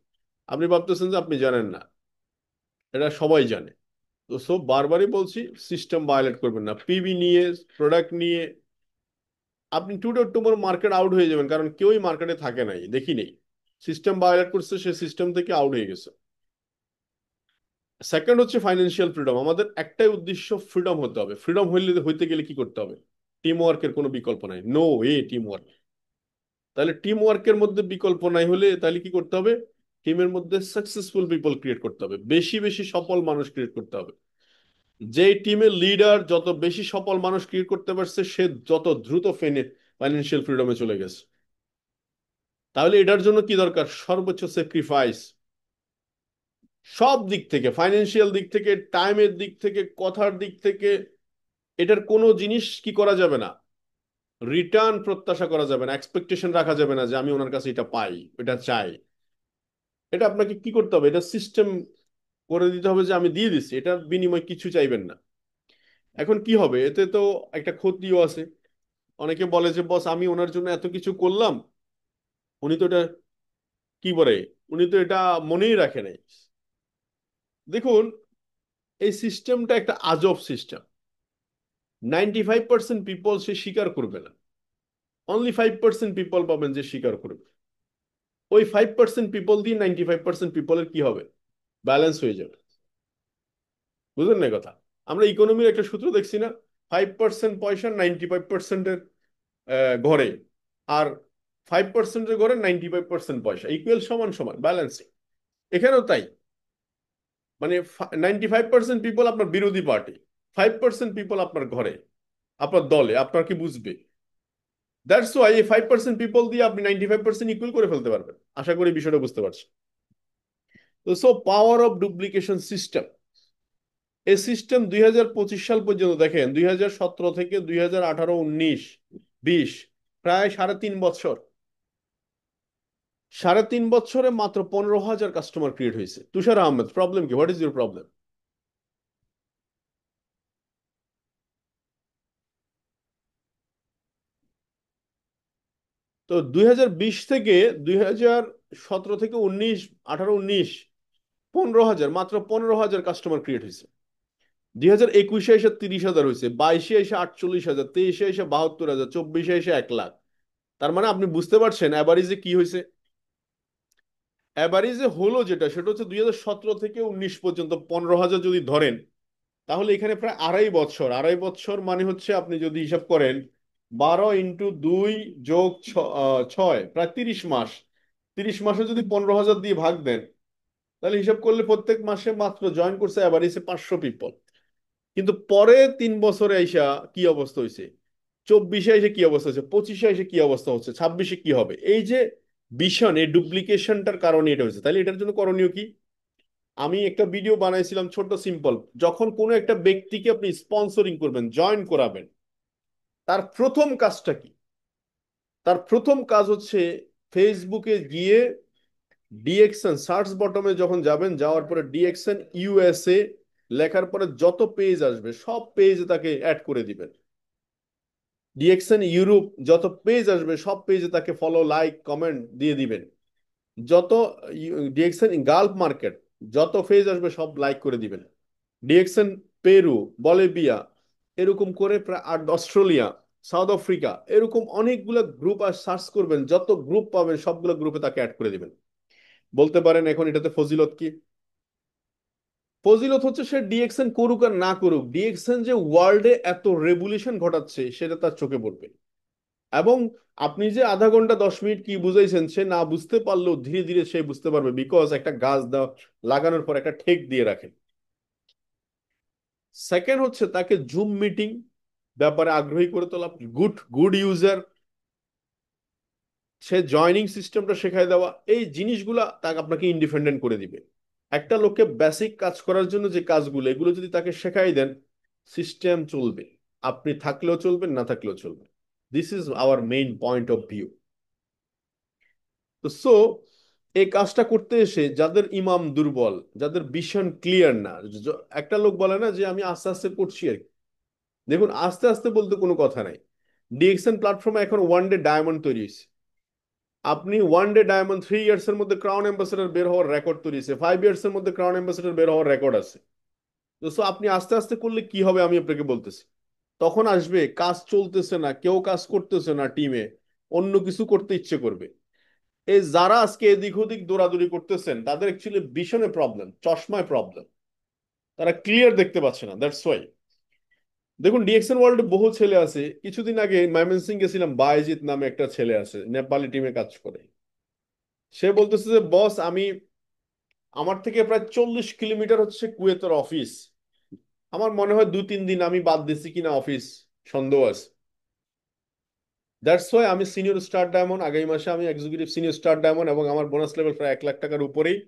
আপনি ভাবতেছেন যে আপনি জানেন না, এটা সবাই জানে। তো সব বারবারই বলছি, সিস্টেম ভায়োলেট করবেন না। পিবি নিয়ে, প্রোডাক্ট নিয়ে আপনি টুডে টুমোর মার্কেট আউট হয়ে যাবেন, কারণ কেউই মার্কেটে থাকে নাই, দেখি নেই। সিস্টেম ভায়োলেট করছে, সে সিস্টেম থেকে আউট হয়ে গেছে। সেকেন্ড হচ্ছে ফাইন্যান্সিয়াল ফ্রিডম। আমাদের একটাই উদ্দেশ্য, ফ্রিডম হতে হবে। ফ্রিডম হইতে গেলে কি করতে হবে? টিম ওয়ার্কের কোনো বিকল্প নাই, নো ওয়ে টিম ওয়ার্ক। তাহলে টিম ওয়ার্কের মধ্যে বিকল্প নাই হলে তাহলে কি করতে হবে? টিমের মধ্যে সাকসেসফুল পিপল ক্রিয়েট করতে হবে, বেশি বেশি সফল মানুষ ক্রিয়েট করতে হবে। যেই টিমের লিডার যত বেশি সফল মানুষ ক্রিয়েট করতে পারছে, সে যত দ্রুত ফাইন্যান্সিয়াল ফ্রিডমে চলে গেছে। তাহলে এটার জন্য কি দরকার? সর্বোচ্চ স্যাক্রিফাইস, সব দিক থেকে, ফাইন্যান্সিয়াল দিক থেকে, টাইমের দিক থেকে, কথার দিক থেকে। এটার কোনো জিনিস কি করা যাবে না, রিটার্ন প্রত্যাশা করা যাবে না, এক্সপেকটেশন রাখা যাবে না যে আমি ওনার কাছে এটা পাই, এটা চাই। এটা আপনাকে কি করতে হবে? এটা সিস্টেম করে দিতে হবে যে আমি দিয়ে দিচ্ছি, এটার বিনিময়ে কিছু চাইবেন না। এখন কি হবে এতে? তো একটা ক্ষতিও আছে। অনেকে বলে যে বস, আমি ওনার জন্য এত কিছু করলাম, উনি তো এটা কি বলে, উনি তো এটা মনেই রাখে নাই। দেখুন, এই সিস্টেমটা একটা আজব সিস্টেম। 95% পিপল সে স্বীকার করবে না, অনলি 5% পিপল পাবেন যে স্বীকার করবে। ওই 5% পিপল দিয়ে 95% পিপলের কি হবে? ব্যালেন্স হয়ে যাবে। বুঝলেন না কথা? আমরা ইকোনমির একটা সূত্র দেখছি না, 5% পয়সা 95%-এর ঘরে, আর 5%-এর ঘরে 95% পয়সা, ইকুয়াল, সমান সমান ব্যালেন্সিং। এখানেও তাই, মানে 95% পিপল আপনার বিরোধী পার্টি, 5% পিপল আপনার ঘরে, আপনার দলে, আপনার কি বুঝবে? দ্যাটস ওয়াই এই 5% পিপল দিয়ে আপনি 95% ইকুয়াল করে ফেলতে পারবেন। আশা করি বিষয়টা বুঝতে পারছি। তো so power of duplication system, এই সিস্টেম 2025 সাল পর্যন্ত, দেখেন 2017 থেকে 2018, 19, 20, প্রায় 3.5 বছর, 3.5 বছরে মাত্র 15,000 কাস্টমার ক্রিয়েট হয়েছে। তুষার আহমেদ, প্রবলেম কি? What is your problem? তো 2020 থেকে 2017 থেকে 19, 18, 19, 15,000, মাত্র 15,000 কাস্টমার ক্রিয়েট হয়েছে। 2021-এ এসে 30,000 হয়েছে, 22-এ এসে 48,000, 23-এ এসে 72,000, 24-এ এসে 1 লাখ। তার মানে আপনি বুঝতে পারছেন অ্যাভারেজে কি হয়েছে। অ্যাভারেজে হলো যেটা, সেটা হচ্ছে 2017 থেকে 19 পর্যন্ত 15,000 যদি ধরেন, তাহলে এখানে প্রায় 2.5 বছর, 2.5 বছর মানে হচ্ছে আপনি যদি হিসাব করেন 12 × 2 যোগ 6, প্রায় 30 মাস। 30 মাসে যদি 15,000 দিয়ে ভাগ দেন, তাহলে হিসাব করলে প্রত্যেক মাসে মাত্র জয়েন করছে অ্যাভারেজে 500 পিপল। কিন্তু পরে 3 বছরে আইসা কি অবস্থা হয়েছে, 24-এ এসে কি অবস্থা হচ্ছে, 25-এ এসে কি অবস্থা হচ্ছে, 26-এ কি হবে? এই যে বিষণ, এই ডুপ্লিকেশনটার কারণে এটা হয়েছে। তাহলে এটার জন্য করণীয় কি? আমি একটা ভিডিও বানাইছিলাম ছোট, সিম্পল। যখন কোনো একটা ব্যক্তিকে আপনি স্পন্সরিং করবেন, জয়েন করাবেন, তার প্রথম কাজটা কি? তার প্রথম কাজ হচ্ছে ফেসবুকে গিয়ে ডিএক্সএন সার্চ বটমে যখন যাবেন, যাওয়ার পরে ডিএক্সএন ইউএসএ লেখার পরে যত পেজ আসবে সব পেজে তাকে অ্যাড করে দিবেন। ডিএক্সএন ইউরোপ যত পেজ আসবে সব পেজে তাকে ফলো, লাইক, কমেন্ট দিয়ে দিবেন। যত ডিএক্সএন গালফ মার্কেট যত পেজ আসবে সব লাইক করে দিবেন। ডিএক্সএন পেরু, বলিভিয়া, এরকম করে প্রায় 8, অস্ট্রেলিয়া, সাউথ আফ্রিকা, এরকম অনেকগুলো গ্রুপ আর সার্চ করবেন, যত গ্রুপ পাবেন সবগুলো গ্রুপে তাকে অ্যাড করে দিবেন। বলতে পারেন এখন এটাতে ফজিলত কি? ফজিলত হচ্ছে সে ডিএক্সএন করুক আর না করুক, ডিএক্সএন যে ওয়ার্ল্ডে এত রেভুলেশন ঘটাচ্ছে সেটা তার চোখে পড়বে। এবং আপনি যে আধা ঘন্টা 10 মিনিট কি বুঝাইছেন, সে না বুঝতে পারলেও ধীরে ধীরে সে বুঝতে পারবে, বিকজ একটা গাছ দাও, লাগানোর পর একটা ঠেক দিয়ে রাখেন। সেকেন্ড হচ্ছে তাকে জুম মিটিং ব্যাপারে আগ্রহী করে তোলা, গুড গুড ইউজার, সে জয়নিং সিস্টেমটা শেখায় দেওয়া, এই জিনিসগুলা তাকে আপনাকে ইন্ডিপেন্ডেন্ট করে দিবে। একটা লোককে বেসিক কাজ করার জন্য যে কাজগুলো, এগুলো যদি তাকে শেখাই দেন, সিস্টেম চলবে। আপনি থাকলেও চলবে, না থাকলেও চলবে। This is our main point of view. তো সো এই কাজটা করতে এসে যাদের ইমাম দুর্বল, যাদের ভিশন ক্লিয়ার না, একটা লোক বলে না যে আমি আস্তে আস্তে করছি আর কি। দেখুন, আস্তে আস্তে বলতে কোনো কথা নাই। ডিএক্সএন প্ল্যাটফর্মে এখন ওয়ান ডে ডায়মন্ড তৈরি হয়েছে। আপনি ওয়ান ডে ডায়মন্ড 3 ইয়ার্স এর মধ্যে ক্রাউন অ্যাম্বাসেডর বের হওয়ার রেকর্ড তৈরি হয়েছে, 5 ইয়ার্স এর মধ্যে ক্রাউন অ্যাম্বাসেডর বের হওয়ার রেকর্ড আছে। তো সো আপনি আস্তে আস্তে করলে কি হবে আমি আপনাকে বলতেছি। তখন আসবে কাজ চলতেছে না, কেউ কাজ করতেছে না টিমে, অন্য কিছু করতে ইচ্ছে করবে। এই যারা আজকে এদিক ওদিক দৌড়াদৌড়ি করতেছেন, তাদের অ্যাকচুয়ালি ভিশনে প্রবলেম, চশমায় প্রবলেম, তারা ক্লিয়ার দেখতে পাচ্ছে না, দ্যাটস ওয়াই। দেখুন ডিএক্সএন ওয়ার্ল্ডে বহু ছেলে আছে। কিছুদিন আগে ময়মনসিংহ গেছিলাম, বাইজিৎ নামে একটা ছেলে আছে, নেপালি টিমে কাজ করে। সে বলতেছে যে বস, আমার থেকে প্রায় 40 কিলোমিটার হচ্ছে কুয়েতের অফিস। আমার মনে হয় 2-3 দিন আমি বাদ দিছি কিনা অফিস, সন্দেহ আছে। দ্যাটস ওয়াই আমি সিনিয়র স্টার ডায়মন্ড, আগামী মাসে আমি এক্সিকিউটিভ সিনিয়র স্টার ডায়মন্ড, এবং আমার বোনাস লেভেল প্রায় 1 লাখ টাকার উপরেই।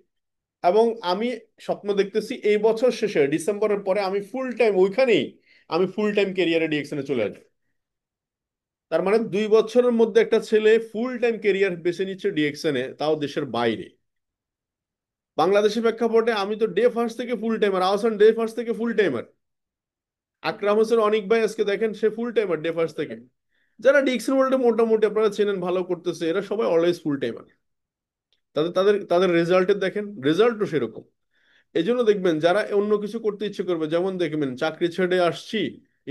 এবং আমি স্বপ্ন দেখতেছি এই বছর শেষে ডিসেম্বরের পরে আমি ফুল টাইম ওইখানেই, আমি ফুল টাইম ক্যারিয়ারে ডিএক্সএনে চলে আসবো। তার মানে 2 বছরের মধ্যে একটা ছেলে ফুল টাইম ক্যারিয়ার বেছে নিচ্ছে ডিএক্সএনে, তাও দেশের বাইরে। বাংলাদেশের প্রেক্ষাপটে আমি তো ডে ফার্স্ট থেকে ফুল টাইমার, আহসান ডে ফার্স্ট থেকে ফুল টাইমার, আকরাম হোসেন অনিক ভাই আজকে দেখেন সে ফুল টাইমার ডে ফার্স্ট থেকে। যারা ডিএক্সএন ওয়ার্ল্ডে মোটামুটি আপনারা চেনেন, ভালো করতেছে, এরা সবাই অলওয়েজ ফুল টাইমার। তাদের তাদের তাদের রেজাল্টের দেখেন, রেজাল্টও সেরকম। এই জন্য দেখবেন যারা অন্য কিছু করতে ইচ্ছে করবে, যেমন দেখবেন চাকরি ছেড়ে আসছি,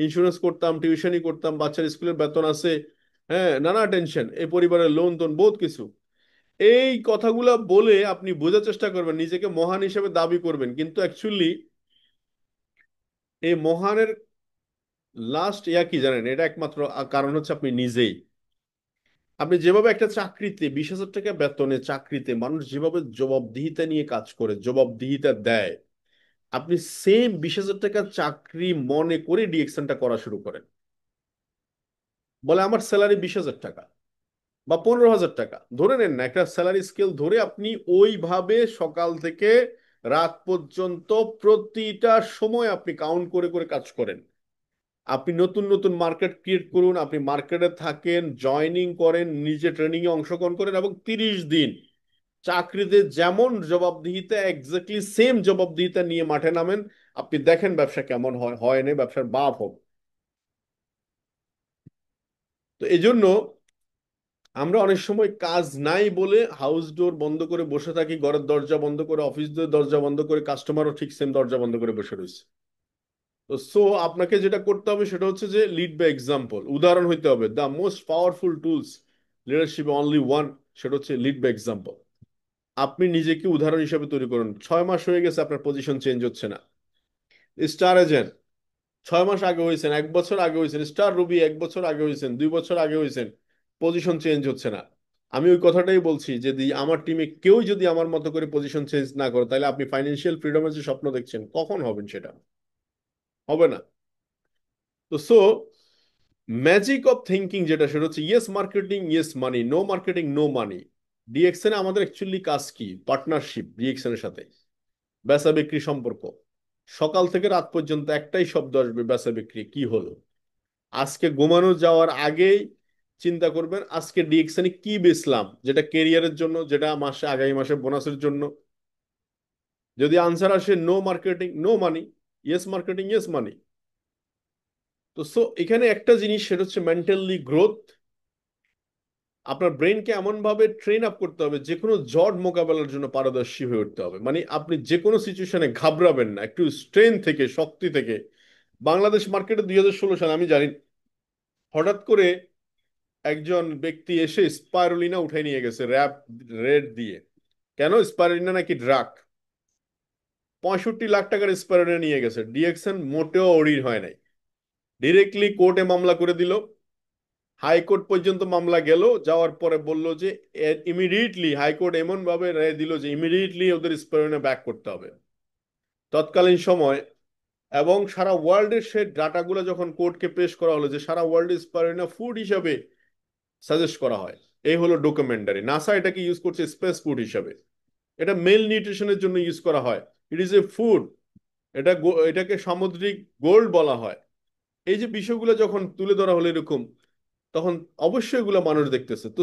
ইন্স্যুরেন্স করতাম, টিউশনই করতাম, বাচ্চার স্কুলের বেতন আছে, হ্যাঁ নানা টেনশন, এই পরিবারের লোন টোন বহুত কিছু, এই কথাগুলা বলে আপনি বোঝার চেষ্টা করবেন, নিজেকে মহান হিসেবে দাবি করবেন, কিন্তু অ্যাকচুয়ালি এই মহানের লাস্ট ইয়া কি জানেন? এটা একমাত্র কারণ হচ্ছে আপনি নিজেই। আপনি যেভাবে একটা চাকরিতে 20,000 টাকা বেতনে চাকরিতে মানুষ যেভাবে জবাবদিহিতা নিয়ে কাজ করে, জবাবদিহিতা দেয়, আপনি সেম 20,000 টাকার চাকরি মনে করে ডিএকশনটা করা শুরু করেন। বলে আমার স্যালারি 20,000 টাকা বা 15,000 টাকা, ধরে নেন না, একটা স্যালারি স্কেল ধরে আপনি ওইভাবে সকাল থেকে রাত পর্যন্ত প্রতিটা সময় আপনি কাউন্ট করে করে কাজ করেন। আপনি নতুন নতুন মার্কেট ক্রিয়েট করুন, আপনি মার্কেটে থাকেন, জয়নিং করেন, নিজে ট্রেনিং এ অংশগ্রহণ করেন, এবং 30 দিন চাকরিতে যেমন জবাবদিহিতা এক্স্যাক্টলি সেম জবাবদিহিতা নিয়ে মাঠে নামেন। আপনি দেখেন ব্যবসা কেমন হয়, হয় না ব্যবসার বাপ হোক। তো এই জন্য আমরা অনেক সময় কাজ নাই বলে হাউস ডোর বন্ধ করে বসে থাকি, ঘরের দরজা বন্ধ করে, অফিস দরজা বন্ধ করে, কাস্টমারও ঠিক সেম দরজা বন্ধ করে বসে রয়েছে। তো আপনাকে যেটা করতে হবে সেটা হচ্ছে যে লিড বাই এক্সাম্পল, উদাহরণ হইতে হবে। The most powerful tools leadership only one, সেটা হচ্ছে লিড বাই এক্সাম্পল। আপনি নিজেকে উদাহরণ হিসেবে তৈরি করুন। 6 মাস হয়ে গেছে আপনার পজিশন চেঞ্জ হচ্ছে না। স্টার এজেন্ট 6 মাস আগে হয়েছেন, 1 বছর আগে হয়েছেন, স্টার রুবি 1 বছর আগে হয়েছেন, 2 বছর আগে হয়েছেন, পজিশন চেঞ্জ হচ্ছে না। আমি ওই কথাটাই বলছি যে আমার টিমে কেউ যদি আমার মতো করে পজিশন চেঞ্জ না করে, তাহলে আপনি ফাইন্যান্সিয়াল ফ্রিডমের যে স্বপ্ন দেখছেন কখন হবেন? সেটা হবে না। তো ম্যাজিক অফ থিঙ্কিং যেটা, সেটা হচ্ছে yes marketing yes money, no marketing no money. DXN আমাদের অ্যাকচুয়ালি কাজ কি? পার্টনারশিপ ডিএক্সএন এর সাথে, বেচা বিক্রি সম্পর্ক। সকাল থেকে রাত পর্যন্ত একটাই শব্দ আসবে, বেচা বিক্রি কি হলো। আজকে ঘুমানো যাওয়ার আগেই চিন্তা করবেন আজকে ডিএক্সএন কি বেচলাম, যেটা কেরিয়ারের জন্য, যেটা মাসে আগামী মাসে বোনাসের জন্য। যদি আনসার আসে no marketing no money, yes marketing yes money. তো এখানে একটা জিনিস, সেটা হচ্ছে মেন্টালি গ্রোথ। আপনার ব্রেনকে এমন ভাবে ট্রেন আপ করতে হবে, যে কোনো জট মোকাবেলার জন্য পারদর্শী হয়ে উঠতে হবে। মানে আপনি যে কোনো সিচুয়েশনে ঘাবড়াবেন না, একটু স্ট্রেন থেকে, শক্তি থেকে। বাংলাদেশ মার্কেটে 2016 সালে আমি জানি, হঠাৎ করে একজন ব্যক্তি এসে স্পাইরুলিনা উঠাই নিয়ে গেছে র্যাপ রেট দিয়ে। কেন? স্পাইরুলিনা নাকি ড্রাগ। 65 লাখ টাকার স্পাইরুলিনা নিয়ে গেছে, ডিএক্সএন মোটেও অড়ির হয় নাই। ডিরেক্টলি কোর্টে মামলা করে দিল। হাইকোর্ট পর্যন্ত মামলা গেল, যাওয়ার পরে বলল যে ইমিডিয়েটলি, হাইকোর্ট এমন ভাবে রায় দিল যে ইমিডিয়েটলি ওদের স্পাইরুলিনা ব্যাক করতে হবে তৎকালীন সময়। এবং সারা ওয়ার্ল্ডের সে ডাটাগুলো যখন কোর্টকে পেশ করা হলো, যে সারা ওয়ার্ল্ডে স্পাইরুলিনা ফুড হিসাবে সাজেস্ট করা হয়, এই হলো ডকুমেন্টারি। নাসা এটাকে ইউজ করছে স্পেস ফুড হিসাবে। এটা মেল নিউট্রিশনের জন্য ইউজ করা হয়। ইট ইজ এ ফুড। এটাকে সামুদ্রিক গোল্ড বলা হয়। এই যে বিষয়গুলো যখন তুলে ধরা হলো এরকম, তখন অবশ্যই এগুলো মানুষ দেখতেছে। তো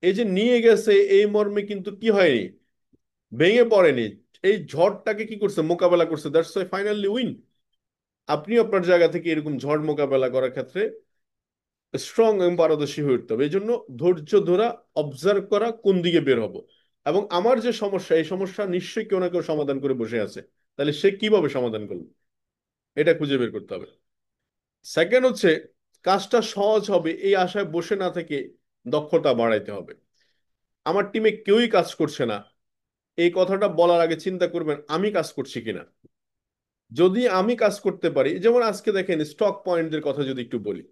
এই যে নিয়ে গেছে এই মর্মে কিন্তু কি হয়নি, ভেঙে পড়েনি। এই ঝড়টাকে কি করছে? মোকাবেলা করছে। That's why finally win. আপনিও আপনার জায়গা থেকে এরকম ঝড় মোকাবেলা করার ক্ষেত্রে স্ট্রং এবং পারদর্শী হয়ে উঠতে হবে। এই জন্য ধৈর্য ধরা, অবজার্ভ করা, কোন দিকে বের হব। এবং আমার যে সমস্যা, এই সমস্যা নিশ্চয়ই কেউ না কেউ সমাধান করে বসে আছে, তাহলে সে কিভাবে সমাধান করবে, এটা খুঁজে বের করতে হবে। সেকেন্ড হচ্ছে, কাজটা সহজ হবে এই আশায় বসে না থেকে দক্ষতা বাড়াইতে হবে। আমার টিমে কেউই কাজ করছে না, এই কথাটা বলার আগে চিন্তা করবেন আমি কাজ করছি কিনা। যদি আমি কাজ করতে পারি, যেমন আজকে দেখেন স্টক পয়েন্টদের কথা যদি একটু বলি,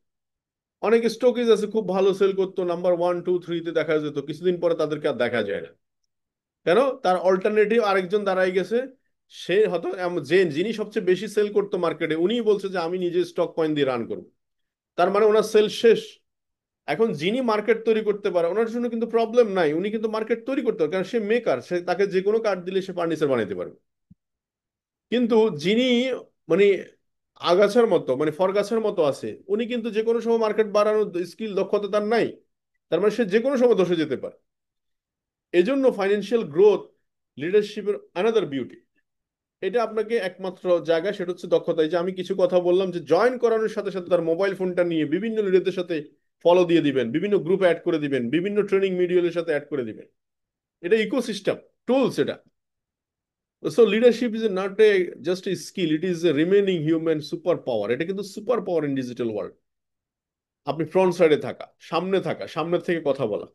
অনেক স্টকেজ আছে খুব ভালো সেল করতো, নাম্বার 1 2 3-তে দেখা যেত, কিছুদিন পরে তাদেরকে আর দেখা যায় না। কেন? তার অল্টারনেটিভ আরেকজন দাঁড়াই গেছে। সে হয়তো যিনি সবচেয়ে বেশি সেল করতো মার্কেটে, উনিই বলছে যে আমি নিজে স্টক পয়েন্ট দিয়ে রান করবো। তার মানে ওনার সেল শেষ। এখন যিনি মার্কেট তৈরি করতে পারে, ওনার জন্য কিন্তু প্রবলেম নাই, উনি কিন্তু মার্কেট তৈরি করতে পারে, কারণ সে মেকার, সে তাকে যে কোনো কার্ড দিলে সে ফার্নিচার বানাইতে পারবে। কিন্তু যিনি মানে আগাছার মতো, মানে ফরগাছার মতো আছে, উনি কিন্তু যে কোনো সময় মার্কেট বাড়ানোর স্কিল, দক্ষতা তার নাই। তার মানে সে যে কোনো সময় ধসে যেতে পারে। এজন্য ফাইন্যান্সিয়াল গ্রোথ লিডারশিপের অ্যানাদার বিউটি। এটা আপনাকে একমাত্র জায়গা, সেটা হচ্ছে দক্ষতা। এই যে আমি কিছু কথা বললাম, যে জয়েন করানোর সাথে সাথে তার মোবাইল ফোনটা নিয়ে বিভিন্ন লিডারদের সাথে ফলো দিয়ে দিবেন, বিভিন্ন গ্রুপে অ্যাড করে দিবেন, বিভিন্ন ট্রেনিং মিডিয়ালের সাথে অ্যাড করে দিবেন। এটা ইকোসিস্টেম, টুলস এটা। Leadership is not a just a skill, it is A remaining human super power. এটা কিন্তু super power in digital world. আপনি ফ্রন্ট সাইডে থাকা, সামনে থাকা, সামনের থেকে কথা বলা।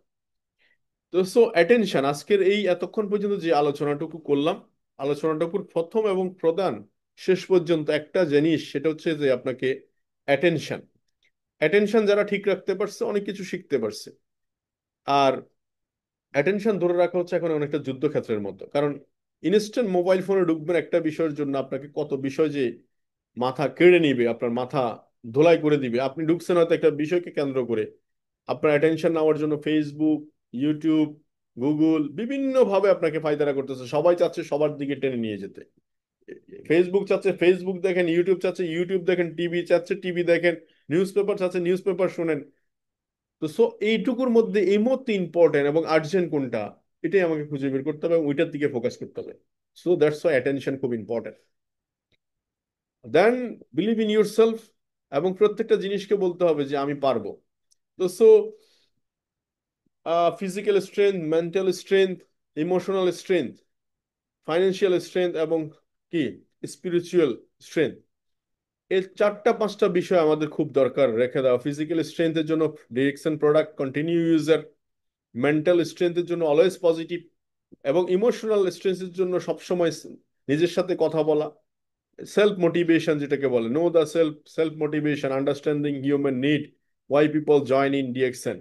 তো অ্যাটেনশন, আজকের এই এতক্ষণ পর্যন্ত যে আলোচনাটুকু করলাম, আলোচনাটুকুর প্রথম এবং প্রধান শেষ পর্যন্ত একটা জিনিস, সেটা হচ্ছে যে আপনাকে অ্যাটেনশন। অ্যাটেনশন যারা ঠিক রাখতে পারছে, অনেক কিছু শিখতে পারছে। আর অ্যাটেনশন ধরে রাখা হচ্ছে এখন অনেকটা যুদ্ধক্ষেত্রের মতো, কারণ ইনস্ট্যান্ট মোবাইল ফোনে ঢুকবেন একটা বিষয়ের জন্য আপনাকে কত বিষয় যে মাথা কেড়ে নিবে, আপনার মাথা ধোলাই করে দিবে। আপনি ঢুকছেন হয়তো একটা বিষয়কে কেন্দ্র করে, আপনার অ্যাটেনশন নেওয়ার জন্য ফেসবুক, ইউটিউব, গুগল বিভিন্ন ভাবে আপনাকে ফায়দারা করতেছে, সবাই চাচ্ছে সবার দিকে টেনে নিয়ে যেতে। ফেসবুক চাচ্ছে ফেসবুক দেখেন, ইউটিউব চাচ্ছে ইউটিউব দেখেন, টিভি চাচ্ছে টিভি দেখেন, নিউজ পেপার চাচ্ছে নিউজ পেপার শুনেন। তো সো এইটুকুর মধ্যে এই মুহূর্তে ইম্পর্টেন্ট এবং আর্জেন্ট কোনটা, এটাই আমাকে খুঁজে বের করতে হবে এবং ওইটার দিকে ফোকাস করতে হবে। সো দ্যাটস ওয়াই অ্যাটেনশন খুব important. Then believe in yourself, এবং প্রত্যেকটা জিনিসকে বলতে হবে যে আমি পারবো। তো so physical strength, mental strength, emotional strength, financial strength এবং কি স্পিরিচুয়াল স্ট্রেংথ, এই চারটা পাঁচটা বিষয় আমাদের খুব দরকার রেখে দেওয়া। ফিজিক্যাল স্ট্রেংথের জন্য direction product, continue user. Mental স্ট্রেংথের জন্য অলওয়েজ পজিটিভ, এবং ইমোশনাল স্ট্রেংথের জন্য সবসময় নিজের সাথে কথা বলা। সেলফ মোটিভেশন যেটাকে বলে, know the self, self motivation, understanding human need, why people join in DXN.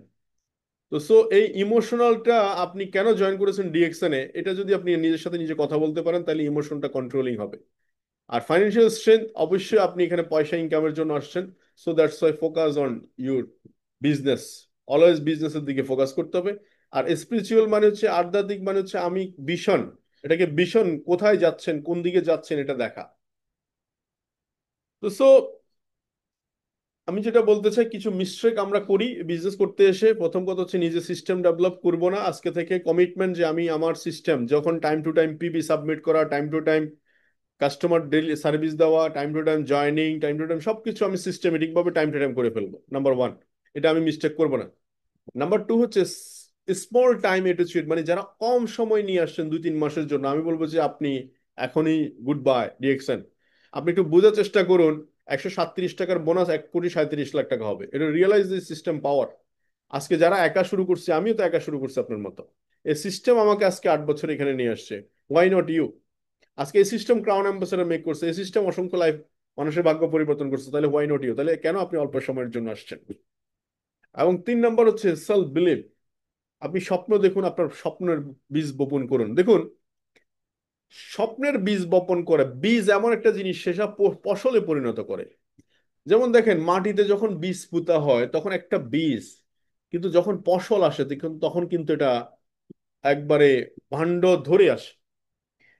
তো সো এই ইমোশনালটা, আপনি কেন জয়েন করেছেন ডিএক্সএন এ, এটা যদি আপনি নিজের সাথে নিজে কথা বলতে পারেন তাহলে ইমোশনটা কন্ট্রোলিং হবে। আর ফাইন্যান্সিয়াল স্ট্রেংথ, অবশ্যই আপনি এখানে পয়সা ইনকামের জন্য আসছেন। So that's Y focus on your business, always বিজনেসের দিকে ফোকাস করতে হবে। আর স্পিরিচুয়াল মানে হচ্ছে আধ্যাত্মিক, মানে হচ্ছে আমি ভিশন, এটাকে ভিশন, কোথায় যাচ্ছেন কোন দিকে যাচ্ছেন এটা দেখা। তো সো আমি যেটা বলতে চাই, কিছু মিস্টেক আমরা করি বিজনেস করতে এসে। প্রথম কথা হচ্ছে নিজে সিস্টেম ডেভেলপ করবো না। আজকে থেকে কমিটমেন্ট যে আমি আমার সিস্টেম, যখন time to time PB submit করা, time to time customer daily service দেওয়া, time to time joining, time to time সবকিছু আমি সিস্টেমেটিক ভাবে টাইম টু টাইম করে ফেলবো, নাম্বার ওয়ান। এটা আমি মিস্টেক করবো না। নাম্বার টু হচ্ছে স্মল টাইম অ্যাটিটিউড, মানে যারা কম সময় নিয়ে আসছেন 2-3 মাসের জন্য, আমি বলবো যে আপনি এখনই গুড বাই ডিরেকশন। আপনি একটু বোঝার চেষ্টা করুন, 137 টাকার বোনাস 1,37,00,000 টাকা হবে, এটা রিয়েলাইজ দিস সিস্টেম পাওয়ার। আজকে যারা একা শুরু করছে, আমিও তো একা শুরু করছি আপনার মতো, এই সিস্টেম আমাকে আজকে 8 বছর এখানে নিয়ে আসছে। Why not you? আজকে এই সিস্টেম ক্রাউন অ্যাম্বাসেডর মেক করছে, এই সিস্টেম অসংখ্য লাইফ, মানুষের ভাগ্য পরিবর্তন করছে, তাহলে হোয়াই নট ইউ? তাহলে কেন আপনি অল্প সময়ের জন্য আসছেন? এবং 3 নম্বর হচ্ছে সেলফ বিলিভ। আপনি স্বপ্ন দেখুন, আপনার স্বপ্নের বীজ বপন করুন। দেখুন, স্বপ্নের বীজ বপন করে, বীজ এমন একটা জিনিস সেটা ফসলে পরিণত করে। যেমন দেখেন, মাটিতে যখন বীজ পুঁতা হয় তখন একটা বীজ, কিন্তু যখন ফসল আসে তখন তখন কিন্তু এটা একবারে ভাণ্ড ধরে আসে।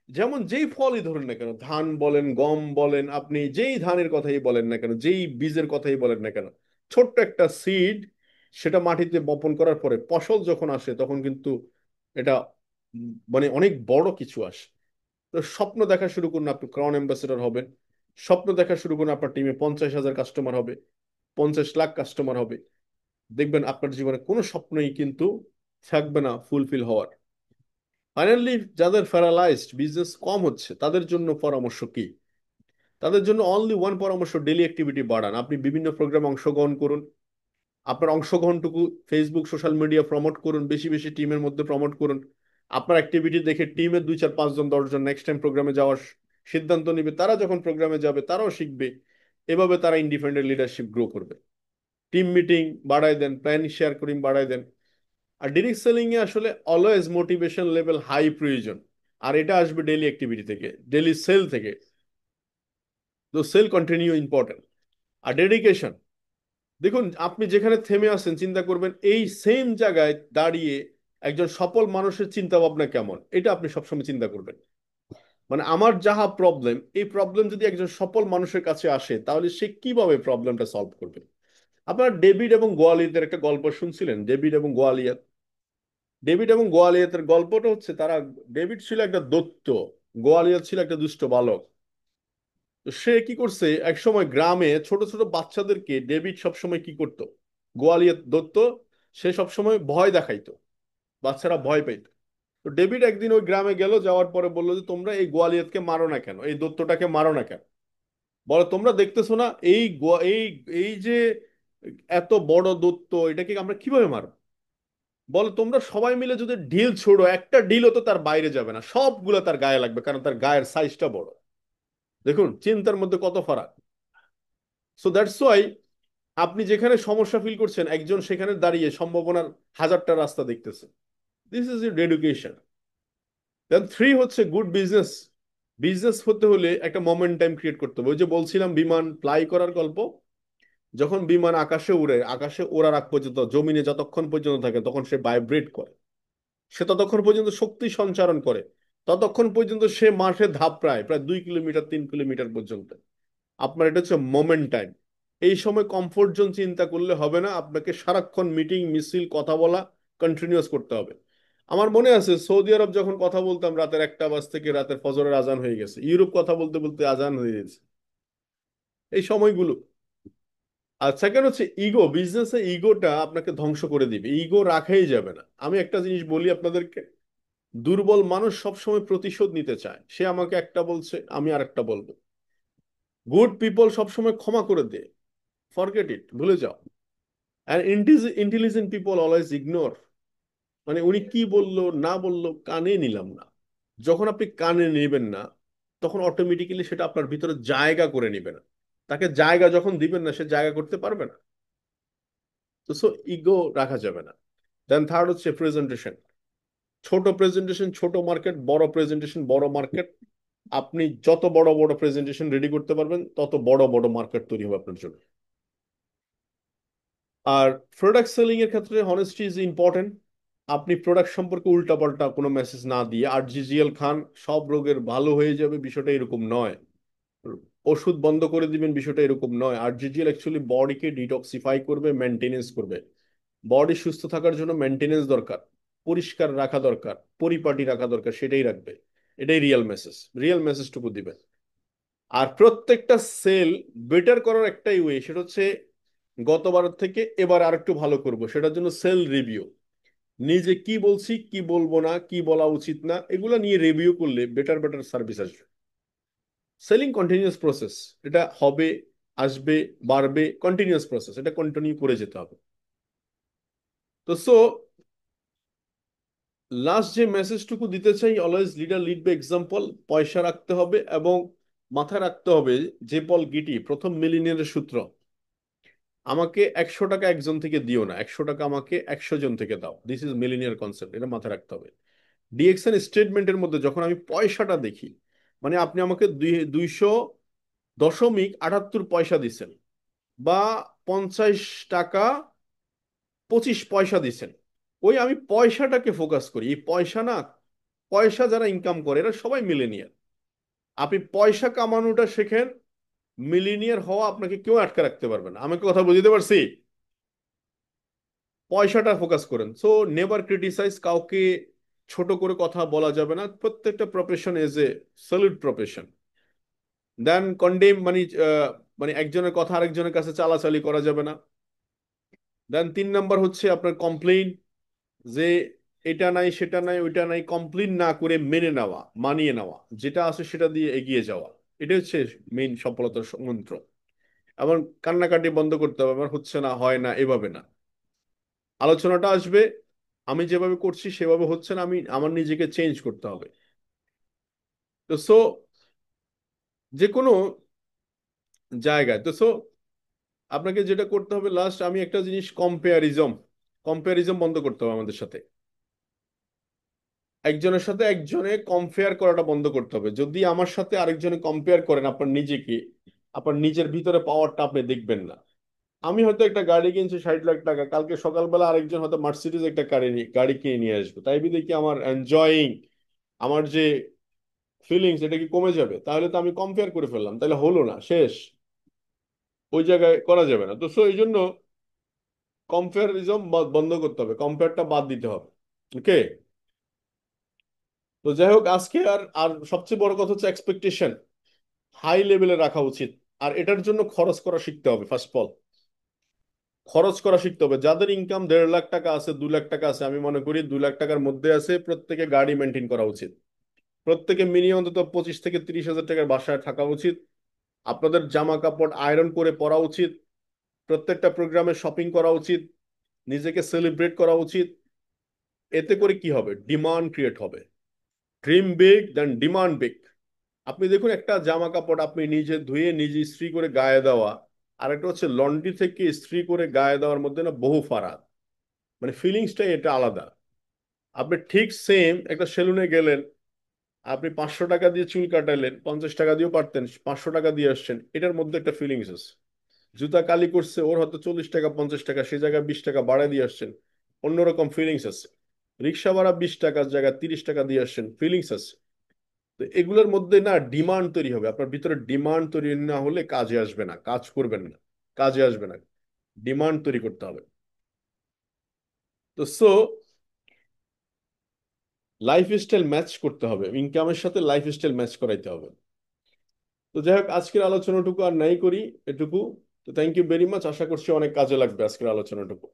যেমন যেই ফলই ধরুন না কেন, ধান বলেন, গম বলেন, আপনি যেই ধানের কথাই বলেন না কেন, যেই বীজের কথাই বলেন না কেন, ছোট্ট একটা সিড, সেটা মাটিতে বপন করার পরে ফসল যখন আসে তখন কিন্তু এটা মানে অনেক বড় কিছু আসে। তো স্বপ্ন দেখা শুরু করুন, আপনি ক্রাউন অ্যাম্বাসেডর হবেন। স্বপ্ন দেখা শুরু করুন, আপনার টিমে 50,000 কাস্টমার হবে, 50 লাখ কাস্টমার হবে। দেখবেন আপনার জীবনে কোনো স্বপ্নই কিন্তু থাকবে না ফুলফিল হওয়ার। ফাইনালি, যাদের প্যারালাইজড, বিজনেস কম হচ্ছে, তাদের জন্য পরামর্শ কি? তাদের জন্য অনলি ওয়ান পরামর্শ, ডেলি অ্যাক্টিভিটি বাড়ান। আপনি বিভিন্ন প্রোগ্রামে অংশগ্রহণ করুন, আপনার অংশগ্রহণটুকু ফেসবুক সোশ্যাল মিডিয়া প্রমোট করুন, বেশি বেশি টিমের মধ্যে প্রমোট করুন। আপনার অ্যাক্টিভিটি দেখে টিমের 2 4 5 জন 10 জন নেক্সট টাইম প্রোগ্রামে যাওয়ার সিদ্ধান্ত নিবে, তারা যখন প্রোগ্রামে যাবে তারাও শিখবে। এভাবে তারা ইন্ডিপেন্ডেন্ট লিডারশিপ গ্রো করবে। টিম মিটিং বাড়ায় দেন, প্ল্যান শেয়ার করিং বাড়ায় দেন। আর ডিরেক্ট সেলিং এ আসলে অলওয়েজ মোটিভেশন লেভেল হাই প্রয়োজন। আর এটা আসবে ডেলি অ্যাক্টিভিটি থেকে, ডেলি সেল থেকে। তো সেল কন্টিনিউ ইম্পর্টেন্ট। আর ডেডিকেশন, দেখুন আপনি যেখানে থেমে আছেন চিন্তা করবেন এই সেম জায়গায় দাঁড়িয়ে একজন সফল মানুষের চিন্তা ভাবনা কেমন, এটা আপনি সবসময় চিন্তা করবেন। মানে আমার যাহা প্রবলেম, এই প্রবলেম যদি একজন সফল মানুষের কাছে আসে তাহলে সে কিভাবে প্রবলেমটা সলভ করবে। আপনার ডেভিড এবং গোয়ালিয়তের একটা গল্প শুনছিলেন, ডেভিড এবং গোয়ালিয়ত? ডেভিড এবং গোয়ালিয়তের গল্পটা হচ্ছে, তারা, ডেভিড ছিল একটা দৈত্য, গোয়ালিয়ত ছিল একটা দুষ্ট বালক। তো সে কি করছে, এক সময় গ্রামে ছোট ছোট বাচ্চাদেরকে ডেভিড সবসময় কি করতো, গোয়ালিয়র দত্ত, সে সবসময় ভয় দেখাইতো, বাচ্চারা ভয় পাইতো। তো ডেভিড একদিন ওই গ্রামে গেল, যাওয়ার পরে বললো যে তোমরা এই গোয়ালিয়তকে মারো না কেন, এই দত্তটাকে মারো না কেন? বলো তোমরা দেখতেছো না এই এই এই যে এত বড় দত্ত, এটাকে আমরা কিভাবে মারবো? বলো তোমরা সবাই মিলে যদি ঢিল ছোড়ো, একটা ঢিলও তো তার বাইরে যাবে না, সবগুলো তার গায়ে লাগবে, কারণ তার গায়ের সাইজটা বড়। দেখুন চিন্তার মধ্যে কত ফারাক। সো দ্যাটস ওয়াই আপনি যেখানে সমস্যা ফিল করছেন একজন সেখানে দাঁড়িয়ে সম্ভাবনার হাজারটা রাস্তা দেখতেছে। This is your education. Then three হচ্ছে গুড বিজনেস। বিজনেস হতে হলে একটা মোমেন্টাম ক্রিয়েট করতে হবে। ওই যে বলছিলাম বিমান ফ্লাই করার গল্প, যখন বিমান আকাশে উড়ে, আকাশে ওড়ার আগ পর্যন্ত জমিনে যতক্ষণ পর্যন্ত থাকে তখন সে ভাইব্রেট করে, সে ততক্ষণ পর্যন্ত শক্তি সঞ্চারণ করে, ততক্ষণ পর্যন্ত সে মাঠে ধাপ প্রায় প্রায় 2 কিলোমিটার 3 কিলোমিটার পর্যন্ত। আপনার এটা হচ্ছে মোমেন্ট টাইম। এই সময় কমফোর্ট জোন চিন্তা করলে হবে না, আপনাকে সারাক্ষণ মিটিং মিছিল কথা বলা কন্টিনিউয়াস করতে হবে। আমার মনে আছে সৌদি আরব যখন কথা বলতাম রাতের 1টা বাজ থেকে রাতের ফজরের আজান হয়ে গেছে, ইউরোপ কথা বলতে বলতে আজান হয়ে গেছে, এই সময়গুলো। আর সেকেন্ড হচ্ছে ইগো। বিজনেসে ইগোটা আপনাকে ধ্বংস করে দিবে, ইগো রাখাই যাবে না। আমি একটা জিনিস বলি আপনাদেরকে, দুর্বল মানুষ সবসময় প্রতিশোধ নিতে চায়, সে আমাকে একটা বলছে আমি আর একটা বলবো। গুড পিপল সবসময় ক্ষমা করে দেয়, ফরগেট ইট, ভুলে যাও। আর ইন্টেলিজেন্ট পিপল অলওয়েজ ইগনোর, মানে উনি কি বললো না বললো কানে নিলাম না। যখন আপনি কানে নেবেন না তখন অটোমেটিক্যালি সেটা আপনার ভিতরে জায়গা করে নিবে না। তাকে জায়গা যখন দিবেন না সে জায়গা করতে পারবে না। তো সো ইগো রাখা যাবে না। দেন থার্ড হচ্ছে প্রেজেন্টেশন। ছোট প্রেজেন্টেশন ছোট মার্কেট, বড় প্রেজেন্টেশন বড় মার্কেট। আপনি যত বড় বড় প্রেজেন্টেশন রেডি করতে পারবেন তত বড় বড় মার্কেট তৈরি হবে আপনার জন্য। আর প্রোডাক্ট সেলিং এর ক্ষেত্রে হনেস্টি ইজ ইম্পর্টেন্ট। আপনি প্রোডাক্ট সম্পর্কে উল্টাপাল্টা কোনো মেসেজ না দিয়ে আরজিজিএল খান সব রোগের ভালো হয়ে যাবে, বিষয়টা এরকম নয়। ওষুধ বন্ধ করে দিবেন, বিষয়টা এরকম নয়। আরজিজিএল অ্যাকচুয়ালি বডিকে ডিটক্সিফাই করবে, মেনটেনেন্স করবে। বডি সুস্থ থাকার জন্য মেনটেনেন্স দরকার, পরিষ্কার রাখা দরকার, পরিপাটি রাখা দরকার, সেটাই রাখবে। এটাই রিয়েল মেসেজ, রিয়েল মেসেজটুকু দিবেন। আর প্রত্যেকটা সেল বেটার করার একটাই ওয়ে, সেটা হচ্ছে গতবারের থেকে এবার আর একটু ভালো করব, সেটার জন্য সেল রিভিউ। নিজে কি বলছি কি বলবো না কি বলা উচিত না এগুলো নিয়ে রিভিউ করলে বেটার বেটার সার্ভিস আসবে। সেলিং কন্টিনিউয়াস প্রসেস, এটা হবে, আসবে, বাড়বে, কন্টিনিউয়াস প্রসেস, এটা কন্টিনিউ করে যেতে হবে। তো সো লাস্ট যে মেসেজটুকু দিতে চাই, always leader lead by example. পয়সা রাখতে হবে এবং মাথায় রাখতে হবে যে পল গিটি প্রথম মিলিনিয়ারের সূত্র, আমাকে 100 টাকা একজন থেকে দিও না, 100 টাকা আমাকে 100 জন থেকে দাও। দিস ইজ মিলিনিয়ার কনসেপ্ট, এটা মাথায় রাখতে হবে। ডিএক্সএন স্টেটমেন্টের মধ্যে যখন আমি পয়সাটা দেখি, মানে আপনি আমাকে 200.78 পয়সা দিচ্ছেন, বা 50 টাকা 25 পয়সা দিচ্ছেন, ওই আমি পয়সাটাকে ফোকাস করি। এই পয়সা না, পয়সা যারা ইনকাম করে এরা সবাই মিলেনিয়ার। আপনি পয়সা কামানোটা শেখেন, মিলিনিয়ার হওয়া আপনাকে কেউ আটকে রাখতে পারবে না। আমাকে কথা বুঝতে পারছি? পয়সাটা ফোকাস করেন। সো নেভার ক্রিটিসাইজ কাউকে, ছোট করে কথা বলা যাবে না। প্রত্যেকটা profession as a solid profession. Then condemn, মানে মানে একজনের কথা আরেকজনের কাছে চালাচালি করা যাবে না। দেন 3 নাম্বার হচ্ছে আপনার কমপ্লেইন, যে এটা নাই সেটা নাই ওইটা নাই, কমপ্লেইন না করে মেনে নেওয়া, মানিয়ে নেওয়া, যেটা আছে সেটা দিয়ে এগিয়ে যাওয়া। এটা হচ্ছে মেইন সফলতার মন্ত্র। এমন কান্নাকাটি বন্ধ করতে হবে, আমার হচ্ছে না হয় না এভাবে না। আলোচনাটা আসবে, আমি যেভাবে করছি সেভাবে হচ্ছে না, আমি আমার নিজেকে চেঞ্জ করতে হবে। তো সো যে কোনো জায়গায়, তো সো আপনাকে যেটা করতে হবে লাস্ট, আমি একটা জিনিস, কম্পেয়ারিজম, কম্পেয়ারিজম বন্ধ করতে হবে আমাদের সাথে। একজনের সাথে একজনে কম্পেয়ার করাটা বন্ধ করতে হবে। যদি আমার সাথে আরেকজনে কম্পেয়ার করেন আপনার নিজেকে, আপনার নিজের ভিতরে পাওয়ারটা আপনি দেখবেন না। আমি হয়তো একটা গাড়ি কিনছি 60 লাখ টাকা, কালকে সকালবেলা আরেকজন হয়তো মার্সিডিজ একটা গাড়ি কিনে নিয়ে আসবে, তাই বিদে কি আমার এনজয়িং, আমার যে ফিলিংস এটা কি কমে যাবে? তাহলে তো আমি কম্পেয়ার করে ফেললাম, তাহলে হলো না, শেষ। ওই জায়গায় করা যাবে না। তো সো এই জন্য কম্পেয়ারিজম বন্ধ করতে হবে, কম্পেয়ারটা বাদ দিতে হবে। ওকে। তো যাই হোক, আজকে আর আর সবচেয়ে বড় কথা হচ্ছে এক্সপেকটেশন হাই লেভেলে রাখা উচিত। আর এটার জন্য খরচ করা শিখতে হবে। ফার্স্ট অফ অল খরচ করা শিখতে হবে। যাদের ইনকাম 1.5 লাখ টাকা আছে, 2 লাখ টাকা আছে, আমি মনে করি 2 লাখ টাকার মধ্যে আছে, প্রত্যেকে গাড়ি মেনটেন করা উচিত। প্রত্যেকে মিনিমাম অন্তত 25 থেকে 30 হাজার টাকার বাসায় থাকা উচিত। আপনাদের জামা কাপড় আয়রন করে পরা উচিত। প্রত্যেকটা প্রোগ্রামে শপিং করা উচিত। নিজেকে সেলিব্রেট করা উচিত। এতে করে কি হবে? ডিমান্ড ক্রিয়েট হবে। ড্রিম বিগ দেন ডিমান্ড বিগ। আপনি দেখুন, একটা জামা কাপড় আপনি নিজে ধুয়ে নিজে ইস্ত্রি করে গায়ে দেওয়া, আর একটা হচ্ছে লন্ড্রি থেকে ইস্ত্রি করে গায়ে দেওয়ার মধ্যে না বহু ফারাক, মানে ফিলিংসটাই এটা আলাদা। আপনি ঠিক সেম একটা সেলুনে গেলেন, আপনি 500 টাকা দিয়ে চুল কাটালেন, 50 টাকা দিয়েও পারতেন, 500 টাকা দিয়ে আসছেন, এটার মধ্যে একটা ফিলিংস আছে। জুতা কালি করছে, ওর হয়তো 40 টাকা 50 টাকা, সে জায়গায় 20 টাকা বাড়ায় দিয়ে আসছেন, অন্যরকম ফিলিংস আছে। রিক্সা ভাড়া 20 টাকার জায়গায় 30 টাকা দিয়ে আসছেন, ফিলিংস আছে। তো এগুলোর মধ্যে না ডিমান্ড তৈরি হবে, আপনার ভিতরে ডিমান্ড তৈরি না হলে কাজে আসবে না, কাজ করবেন না, কাজে আসবে না। ডিমান্ড তৈরি করতে হবে। তো লাইফস্টাইল ম্যাচ করতে হবে, ইনকামের সাথে লাইফস্টাইল ম্যাচ করাইতে হবে। তো যাই হোক, আজকের আলোচনাটুকু আর নাই করি, এটুকু। তো থ্যাংক ইউ ভেরি মাচ, আশা করছি অনেক কাজে লাগবে আজকের আলোচনাটুকু।